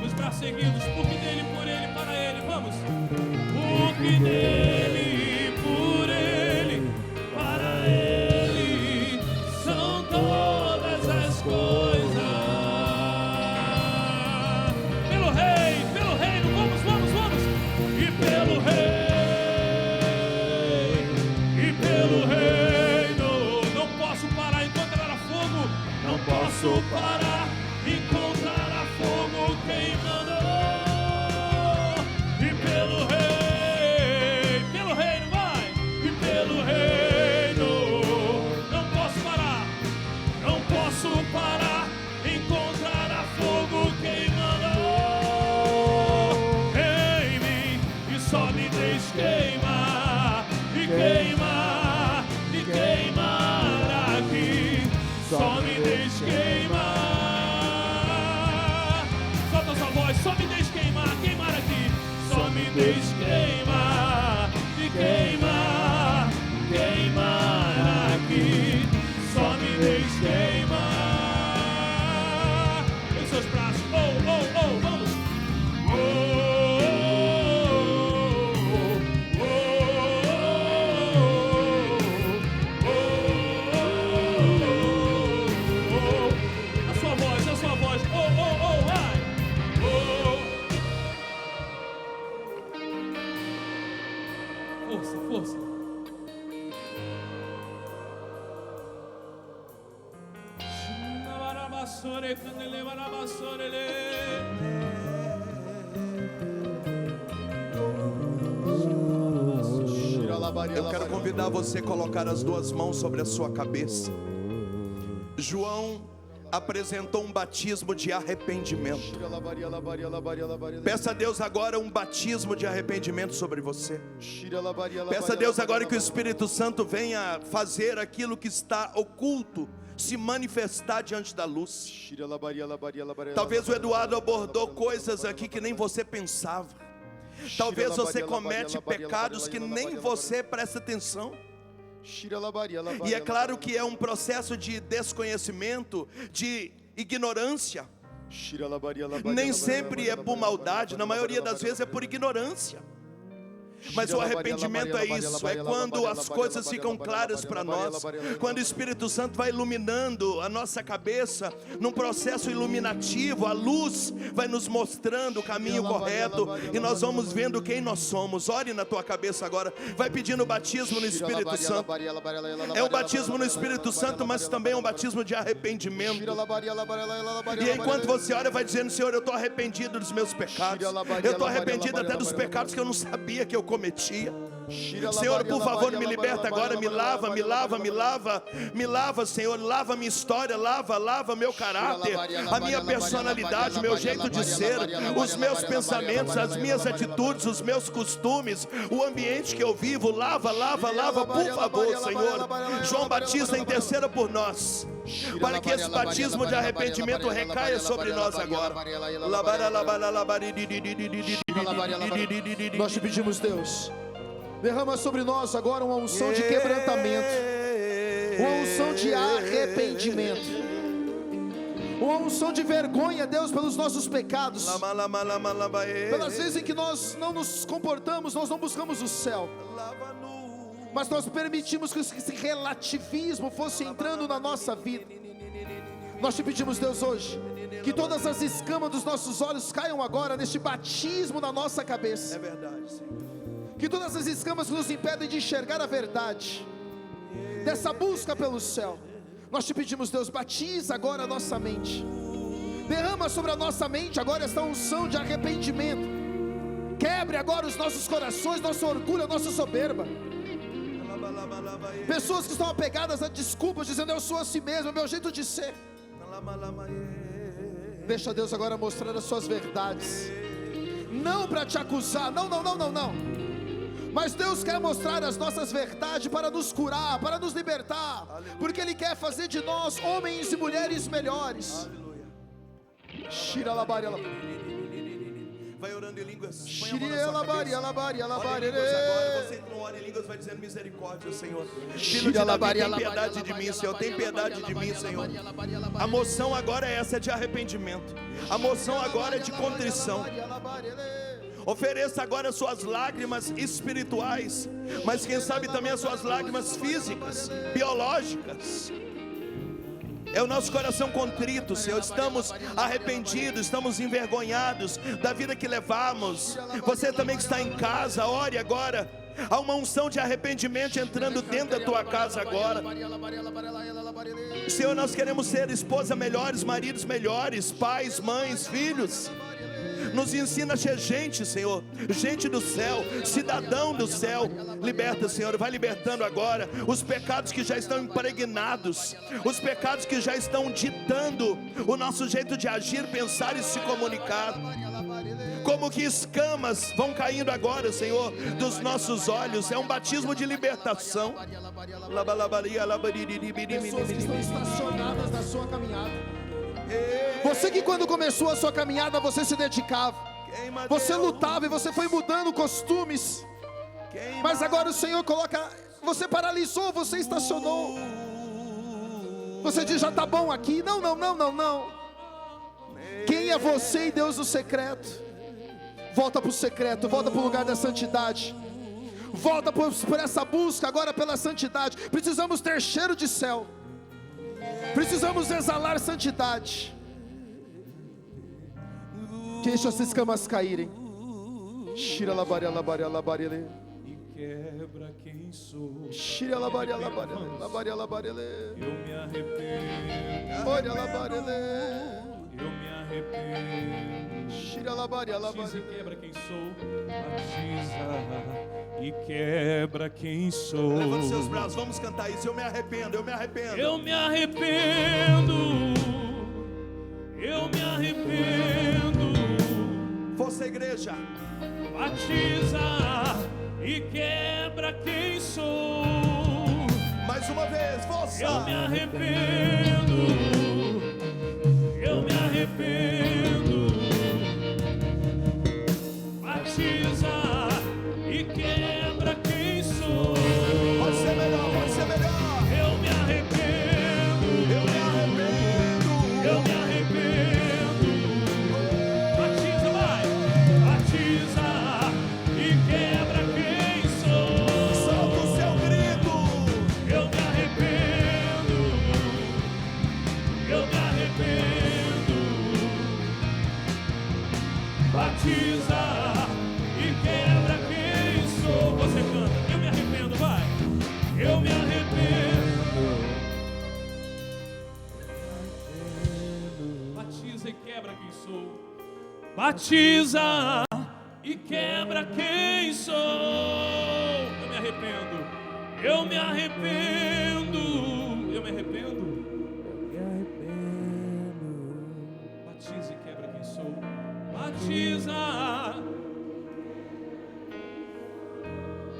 Os braços seguidos, porque dele, por ele, para ele, vamos. Porque dele, por ele, para ele são todas as coisas. Pelo reino, vamos. E pelo reino, não posso parar em encontrar a fogo, não posso parar em encontrar a fogo queimando. E pelo reino, vai. E pelo reino, não posso parar em encontrar a fogo queimando em mim. E só me deixe queimar, e queimar aqui. Só me deixe queimar. Solta sua voz, só me deixe queimar aqui. Só me deixe queimar e queimar aqui. Só me deixe queimar. Em seus braços, vamos. A sua voz, vai. Força. Eu quero convidar você a colocar as duas mãos sobre a sua cabeça. João apresentou um batismo de arrependimento. Peça a Deus agora um batismo de arrependimento sobre você. Peça a Deus agora que o Espírito Santo venha fazer aquilo que está oculto se manifestar diante da luz. Talvez o Eduardo abordou coisas aqui que nem você pensava. Talvez você comete pecados que nem você presta atenção. E é claro que é um processo de desconhecimento, de ignorância. Nem sempre é por maldade, na maioria das vezes é por ignorância. Mas o arrependimento é isso, é quando as coisas ficam claras para nós, quando o Espírito Santo vai iluminando a nossa cabeça, num processo iluminativo, a luz vai nos mostrando o caminho correto, e nós vamos vendo quem nós somos. Ore na tua cabeça agora, vai pedindo o batismo no Espírito Santo. É um batismo no Espírito Santo, mas também é um batismo de arrependimento. E enquanto você ora, vai dizendo: Senhor, eu estou arrependido dos meus pecados, eu estou arrependido até dos pecados que eu não sabia que eu cometia. Senhor, por favor, me liberta agora, me lava, me lava, me lava, me lava, Senhor, lava minha história, lava meu caráter, a minha personalidade, o meu jeito de ser, os meus pensamentos, as minhas atitudes, os meus costumes, o ambiente que eu vivo. Lava, por favor, Senhor. João Batista interceda por nós, para que esse batismo de arrependimento recaia sobre nós agora. Nós te pedimos, Deus, derrama sobre nós agora uma unção de quebrantamento, uma unção de arrependimento, uma unção de vergonha, Deus, pelos nossos pecados, pelas vezes em que nós não nos comportamos, nós não buscamos o céu, mas nós permitimos que esse relativismo fosse entrando na nossa vida. Nós te pedimos, Deus, hoje, que todas as escamas dos nossos olhos caiam agora neste batismo na nossa cabeça. É verdade, Senhor. Que todas as escamas que nos impedem de enxergar a verdade, dessa busca pelo céu, nós te pedimos, Deus, batiza agora a nossa mente. Derrama sobre a nossa mente agora esta unção de arrependimento. Quebre agora os nossos corações, nosso orgulho, a nossa soberba. Pessoas que estão apegadas a desculpas, dizendo: eu sou assim mesmo, é meu jeito de ser. Deixa Deus agora mostrar as suas verdades, não para te acusar, não, mas Deus quer mostrar as nossas verdades para nos curar, para nos libertar, porque Ele quer fazer de nós homens e mulheres melhores. Vai orando em línguas. Agora, você que não ora em línguas vai dizendo: misericórdia, Senhor. Filho de Davi, tem piedade de mim, Senhor. Tem piedade de mim, Senhor. A moção agora é essa, de arrependimento. A moção agora é de contrição. Ofereça agora suas lágrimas espirituais, mas quem sabe também as suas lágrimas físicas, biológicas. É o nosso coração contrito, Senhor. Estamos arrependidos, estamos envergonhados da vida que levamos. Você também que está em casa, ore agora. Há uma unção de arrependimento entrando dentro da tua casa agora. Senhor, nós queremos ser esposas melhores, maridos melhores, pais, mães, filhos. Nos ensina a ser gente, Senhor, gente do céu, cidadão do céu. Liberta, Senhor, vai libertando agora os pecados que já estão impregnados, os pecados que já estão ditando o nosso jeito de agir, pensar e se comunicar. Como que escamas vão caindo agora, Senhor, dos nossos olhos. É um batismo de libertação. Pessoas que estão estacionadas na sua caminhada. Você que quando começou a sua caminhada, você se dedicava, você lutava e você foi mudando costumes, mas agora o Senhor coloca, você paralisou, você estacionou. Você diz: já está bom aqui. Não. Quem é você e Deus no secreto? Volta para o secreto, volta para o lugar da santidade. Volta por essa busca agora pela santidade. Precisamos ter cheiro de céu. Precisamos exalar santidade. Que deixa as escamas caírem. Shira labaria labaria labaria. E quebra quem sou. Shira labaria labaria labaria labaria. Eu me arrependo. Olha labaria. Eu me arrependo. Shira labaria Batiza labaria. e quebra quem sou. Batiza e quebra quem sou. Levanta seus braços, vamos cantar isso. Eu me arrependo, eu me arrependo. Eu me arrependo. Eu me arrependo. Força, igreja. Batiza e quebra quem sou. Mais uma vez, força. Eu me arrependo. Eu me arrependo. Batiza e quebra quem sou. Pode ser melhor, pode ser melhor. Eu me arrependo. Eu me arrependo. Eu me arrependo. Batiza, vai. Batiza e quebra quem batiza e quebra quem sou. Você canta, eu me arrependo, vai. Eu me arrependo. Batiza e quebra quem sou. Batiza e quebra quem sou. Eu me arrependo. Eu me arrependo. Eu me arrependo. Batiza e quebra quem sou. Batiza.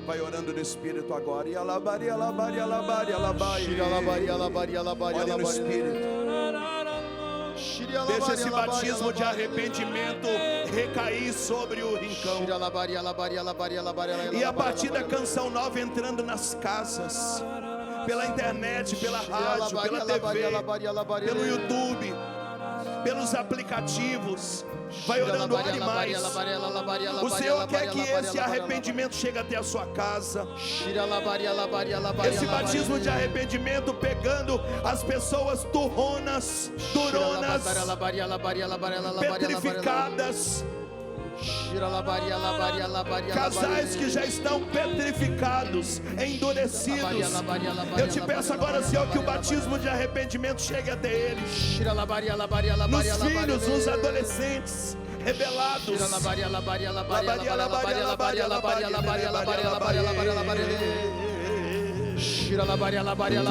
Vai orando no Espírito agora. E alabari, alabari, alabari, alabari. Ore no Espírito. Deixa esse batismo de arrependimento recair sobre o rincão. E a partir da canção nova entrando nas casas, pela internet, pela rádio, pela TV, pelo YouTube, pelos aplicativos, vai orando, ore mais. O Senhor quer que esse arrependimento chegue até a sua casa. Esse batismo de arrependimento pegando as pessoas turronas, duronas, petrificadas, casais que já estão petrificados, endurecidos. Eu te peço agora, Senhor, que o batismo de arrependimento chegue até eles, nos filhos, nos adolescentes rebelados, que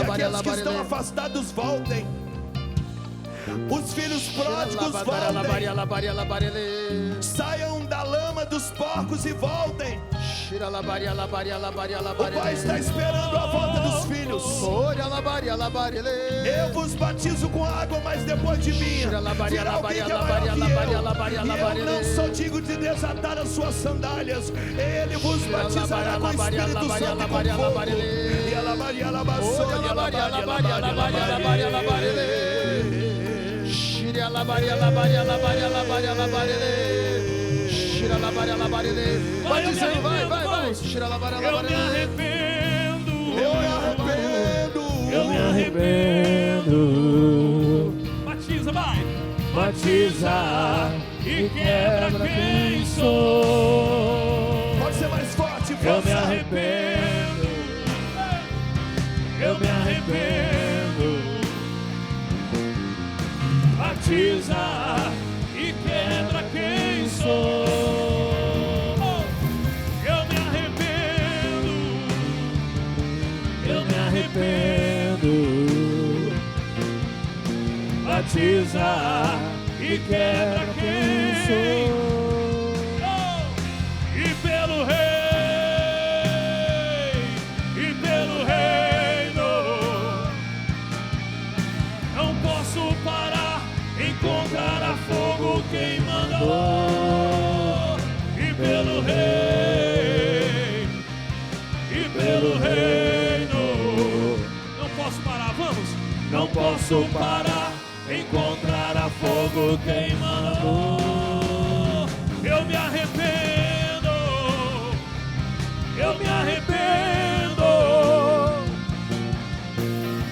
aqueles que estão afastados voltem. Os filhos pródigos voltem. Saiam da lama dos porcos e voltem. O Pai está esperando a volta dos filhos. Eu vos batizo com água, mas depois de mim virá alguém que é maior que eu. E eu não sou digno de desatar as suas sandálias. Ele vos batizará com o Espírito Santo e com fogo. Batizando, vai. Eu me arrependo. Eu me arrependo. Batiza, vai. Batiza e quebra quem sou. Pode ser mais forte, força. Eu me arrependo. Eu me arrependo. Batiza e quebra quem sou. Eu me arrependo. Eu me arrependo. Batiza e quebra quem sou. E pelo rei, e pelo reino, não posso parar, encontrar a fogo queimando. E pelo rei, e pelo reino, não posso parar, vamos. Não posso parar, encontrar a fogo queimando. Eu me arrependo, eu me arrependo.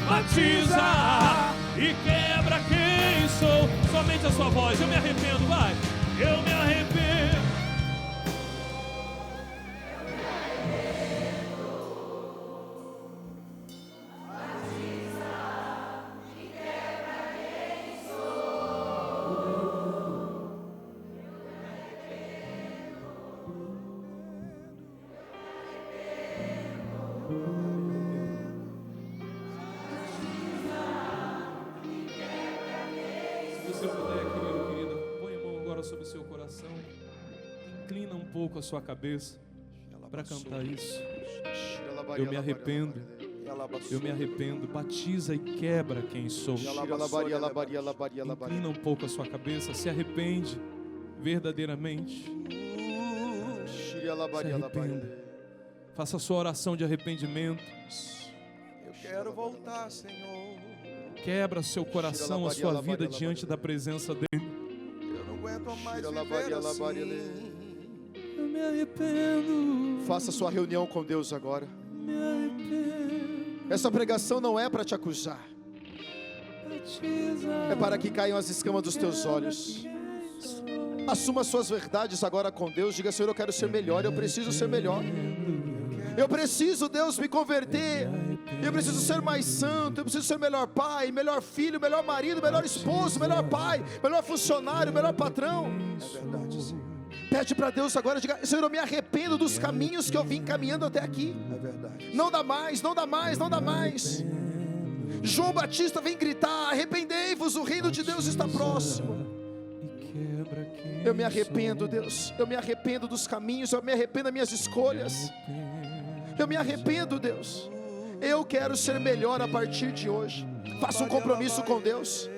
Batiza e quebra quem sou. Somente a sua voz, eu me arrependo, vai. Eu me arrependo. Sobre o seu coração, inclina um pouco a sua cabeça para cantar isso. Eu me arrependo, eu me arrependo. Batiza e quebra quem sou. Inclina um pouco a sua cabeça, se arrepende verdadeiramente. Se arrependa. Faça a sua oração de arrependimento. Eu quero voltar, Senhor. Quebra seu coração, a sua vida diante da presença dele. Eu me arrependo. Faça sua reunião com Deus agora. Essa pregação não é para te acusar, é para que caiam as escamas dos teus olhos. Assuma suas verdades agora com Deus. Diga: Senhor, eu quero ser melhor, eu preciso ser melhor. Eu preciso, Deus, me converter. Eu preciso ser mais santo. Eu preciso ser melhor pai, melhor filho, melhor marido, melhor esposo, melhor pai, melhor funcionário, melhor patrão. É verdade, Senhor. Pede para Deus agora, diga: Senhor, eu me arrependo dos caminhos que eu vim caminhando até aqui. É verdade. Não dá mais, não dá mais, não dá mais. João Batista vem gritar: arrependei-vos, o reino de Deus está próximo. Eu me arrependo, Deus. Eu me arrependo dos caminhos. Eu me arrependo das minhas escolhas. Eu me arrependo, Deus. Eu quero ser melhor a partir de hoje. Faça um compromisso com Deus.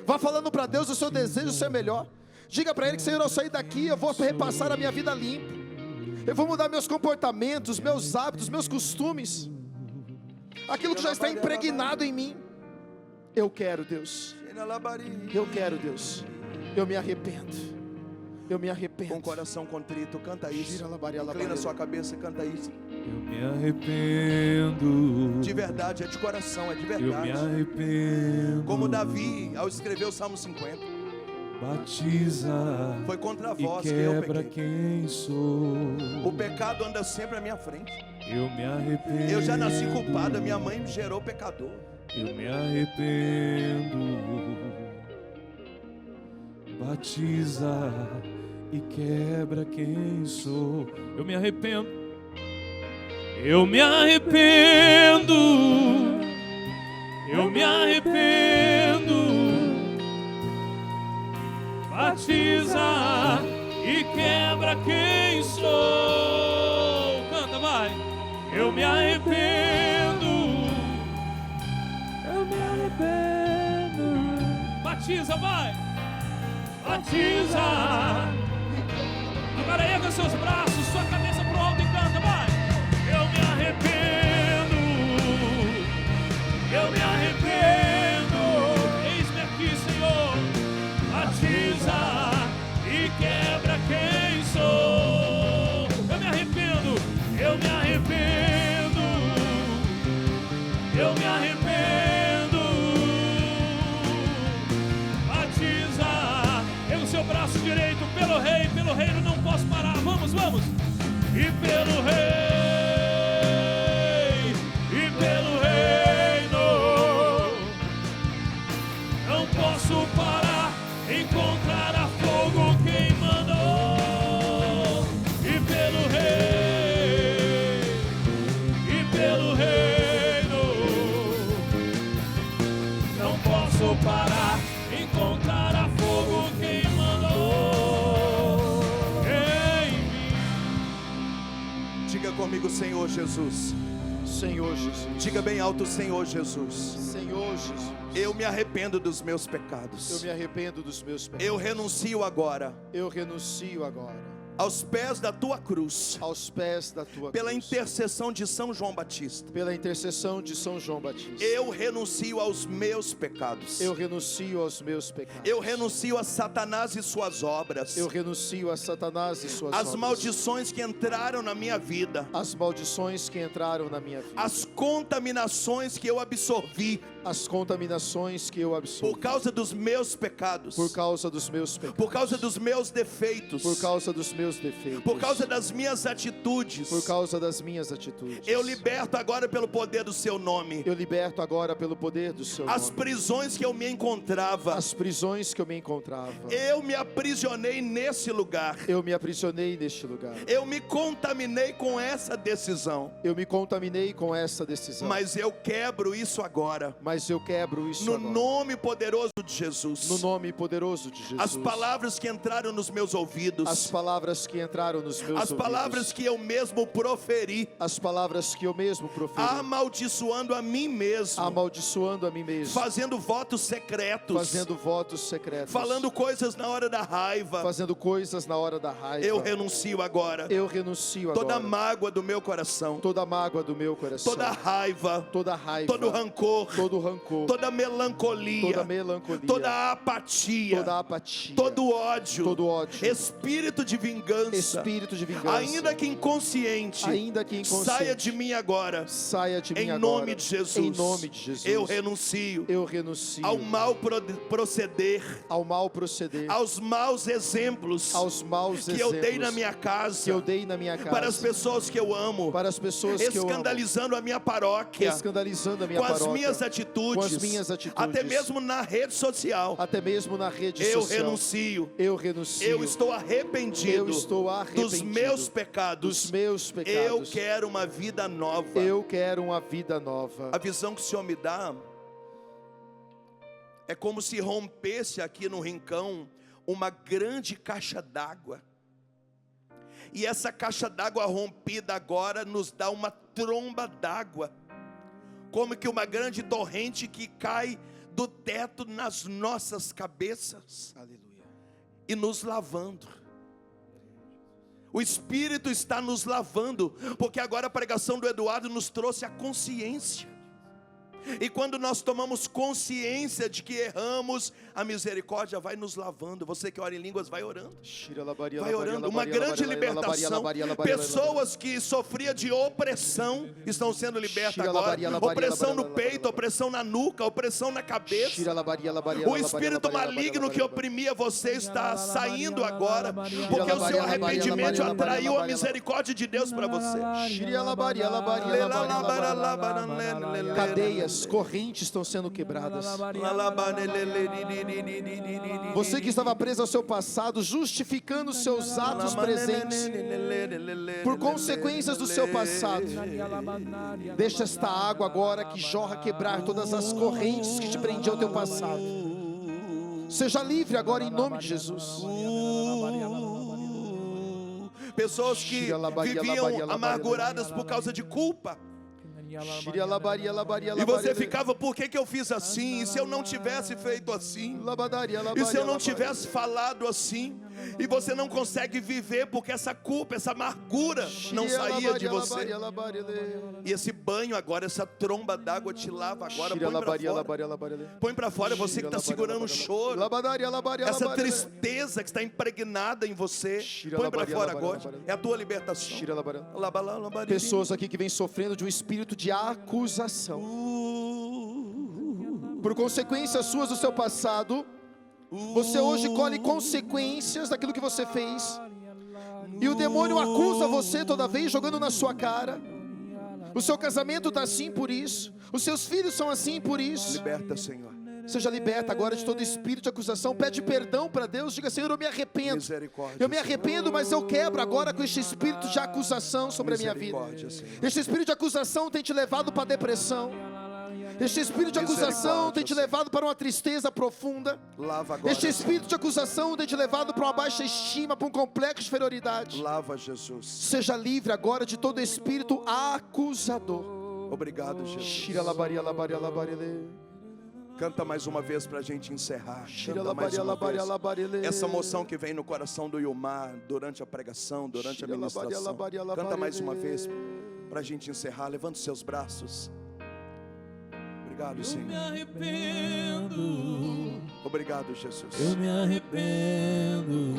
Vá falando para Deus o seu desejo de ser melhor. Diga para Ele que, Senhor, ao sair daqui eu vou repassar a minha vida limpa. Eu vou mudar meus comportamentos, meus hábitos, meus costumes. Aquilo que já está impregnado em mim. Eu quero, Deus. Eu quero, Deus. Eu me arrependo. Eu me arrependo. Com o coração contrito, canta isso. Inclina sua cabeça e canta isso. Eu me arrependo. De verdade, é de coração, é de verdade. Eu me arrependo. Como Davi, ao escrever o Salmo 50. Batiza. Foi contra a voz e que eu quebra pequei. quem sou. O pecado anda sempre à minha frente. Eu me arrependo. Eu já nasci culpado, minha mãe me gerou pecador. Eu me arrependo. Batiza e quebra quem sou. Eu me arrependo. Eu me arrependo. Eu me arrependo. Batiza e quebra quem sou. Canta, vai. Eu me arrependo. Eu me arrependo. Batiza, vai. Batiza. Agora erga seus braços, sua cabeça pro alto e canta, vai. Eu me arrependo. Eu me arrependo. Eis-me aqui, Senhor. Batiza e quebra quem sou. Eu me arrependo. Eu me arrependo. Eu me arrependo. Seu braço direito pelo rei, pelo reino não posso parar. Vamos, vamos. E pelo rei, e pelo reino, não posso parar. Encontrar a fogo queimando. E pelo rei, e pelo reino, não posso parar. Encontrar a fogo queimando. Diga comigo, Senhor Jesus. Senhor Jesus. Diga bem alto, Senhor Jesus. Senhor Jesus. Eu me arrependo dos meus pecados. Eu me arrependo dos meus pecados. Eu renuncio agora. Eu renuncio agora. Aos pés da tua cruz. Aos pés da tua pela cruz. intercessão de São João Batista. Pela intercessão de São João Batista. Eu renuncio aos meus pecados. Eu renuncio aos meus pecados. Eu renuncio a Satanás e suas obras. Eu renuncio a Satanás e suas obras. As maldições que entraram na minha vida. As maldições que entraram na minha vida. As contaminações que eu absorvi. As contaminações que eu absorvi. Por causa dos meus pecados. Por causa dos meus pecados. Por causa dos meus defeitos. Por causa dos meus defeitos. Por causa das minhas atitudes. Por causa das minhas atitudes. Eu liberto agora pelo poder do seu nome. Eu liberto agora pelo poder do seu nome. As prisões que eu me encontrava. As prisões que eu me encontrava. Eu me aprisionei nesse lugar. Eu me aprisionei neste lugar. Eu me contaminei com essa decisão. Eu me contaminei com essa decisão. Mas eu quebro isso agora. Mas eu quebro isso agora. No nome poderoso de Jesus. No nome poderoso de Jesus. As palavras que entraram nos meus ouvidos. As palavras que entraram nos meus ouvidos. As palavras que eu mesmo proferi. As palavras que eu mesmo proferi. Amaldiçoando a mim mesmo. Amaldiçoando a mim mesmo. Fazendo votos secretos. Fazendo votos secretos. Falando coisas na hora da raiva. Fazendo coisas na hora da raiva. Eu renuncio agora. Eu renuncio agora. Toda mágoa do meu coração. Toda mágoa do meu coração. Toda raiva. Toda raiva. Todo rancor. Todo rancor. Toda melancolia. Toda melancolia. Toda apatia. Toda apatia. Todo ódio. Todo ódio. Espírito de vingança. vingança, espírito de vingança, ainda que inconsciente, saia de mim agora. Em nome de Jesus. Em nome de Jesus. Eu renuncio ao mal proceder, aos maus exemplos que eu dei na minha casa, para as pessoas que eu amo, escandalizando a minha paróquia, com as minhas atitudes, até mesmo na rede social. Eu renuncio. Eu estou arrependido dos meus pecados. Eu quero uma vida nova. A visão que o Senhor me dá é como se rompesse aqui no rincão uma grande caixa d'água. E essa caixa d'água rompida agora nos dá uma tromba d'água, como que uma grande torrente que cai do teto nas nossas cabeças. Aleluia. E nos lavando. O Espírito está nos lavando, porque agora a pregação do Eduardo nos trouxe a consciência. E quando nós tomamos consciência de que erramos, a misericórdia vai nos lavando. Você que ora em línguas, vai orando. Vai orando. Uma grande libertação. Pessoas que sofriam de opressão estão sendo libertas agora. Opressão no peito, opressão na nuca, opressão na cabeça. O espírito maligno que oprimia você está saindo agora, porque o seu arrependimento atraiu a misericórdia de Deus para você. Cadeias, correntes estão sendo quebradas. Você que estava preso ao seu passado, justificando seus atos presentes por consequências do seu passado, deixa esta água agora que jorra quebrar todas as correntes que te prendiam ao teu passado. Seja livre agora em nome de Jesus. Pessoas que viviam amarguradas por causa de culpa. E você ficava, por que eu fiz assim? E se eu não tivesse feito assim? E se eu não tivesse falado assim? E você não consegue viver porque essa culpa, essa amargura não saía de você. E esse banho agora, essa tromba d'água te lava agora. Põe para fora você que está segurando o choro, essa tristeza que está impregnada em você. Põe para fora agora. É a tua libertação. Pessoas aqui que vêm sofrendo de um espírito de acusação por consequências suas do seu passado. Você hoje colhe consequências daquilo que você fez, e o demônio acusa você toda vez, jogando na sua cara: o seu casamento está assim por isso, os seus filhos são assim por isso. Liberta, Senhor. Seja liberta agora de todo espírito de acusação. Pede perdão para Deus. Diga: Senhor, eu me arrependo. Eu me arrependo, mas eu quebro agora com este espírito de acusação sobre a minha vida. Este espírito de acusação tem te levado para a depressão. Este espírito de acusação tem te levado para uma tristeza profunda. Este espírito de acusação tem te levado para uma baixa estima, para um complexo de inferioridade. Lava, Jesus. Seja livre agora de todo espírito acusador. Obrigado, Jesus. Canta mais uma vez para a gente encerrar. Canta mais uma vez. Essa emoção que vem no coração do Yomar durante a pregação, durante a ministração. Canta mais uma vez para a gente encerrar. Levanta os seus braços. Obrigado, Senhor. Eu me arrependo. Obrigado, Jesus. Eu me arrependo.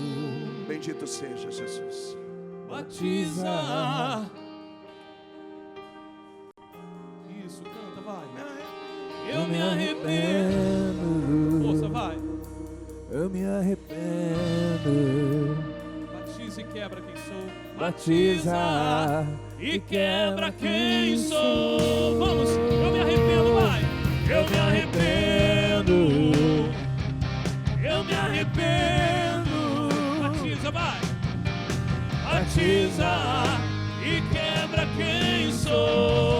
Bendito seja, Jesus. Batiza. Isso, canta, vai. Eu me arrependo. Força, vai. Eu me arrependo. Batiza e quebra quem sou. Batiza e quebra quem sou. Vamos, eu me arrependo, vai. Eu me arrependo. Eu me arrependo. Batiza, vai. Batiza e quebra quem sou.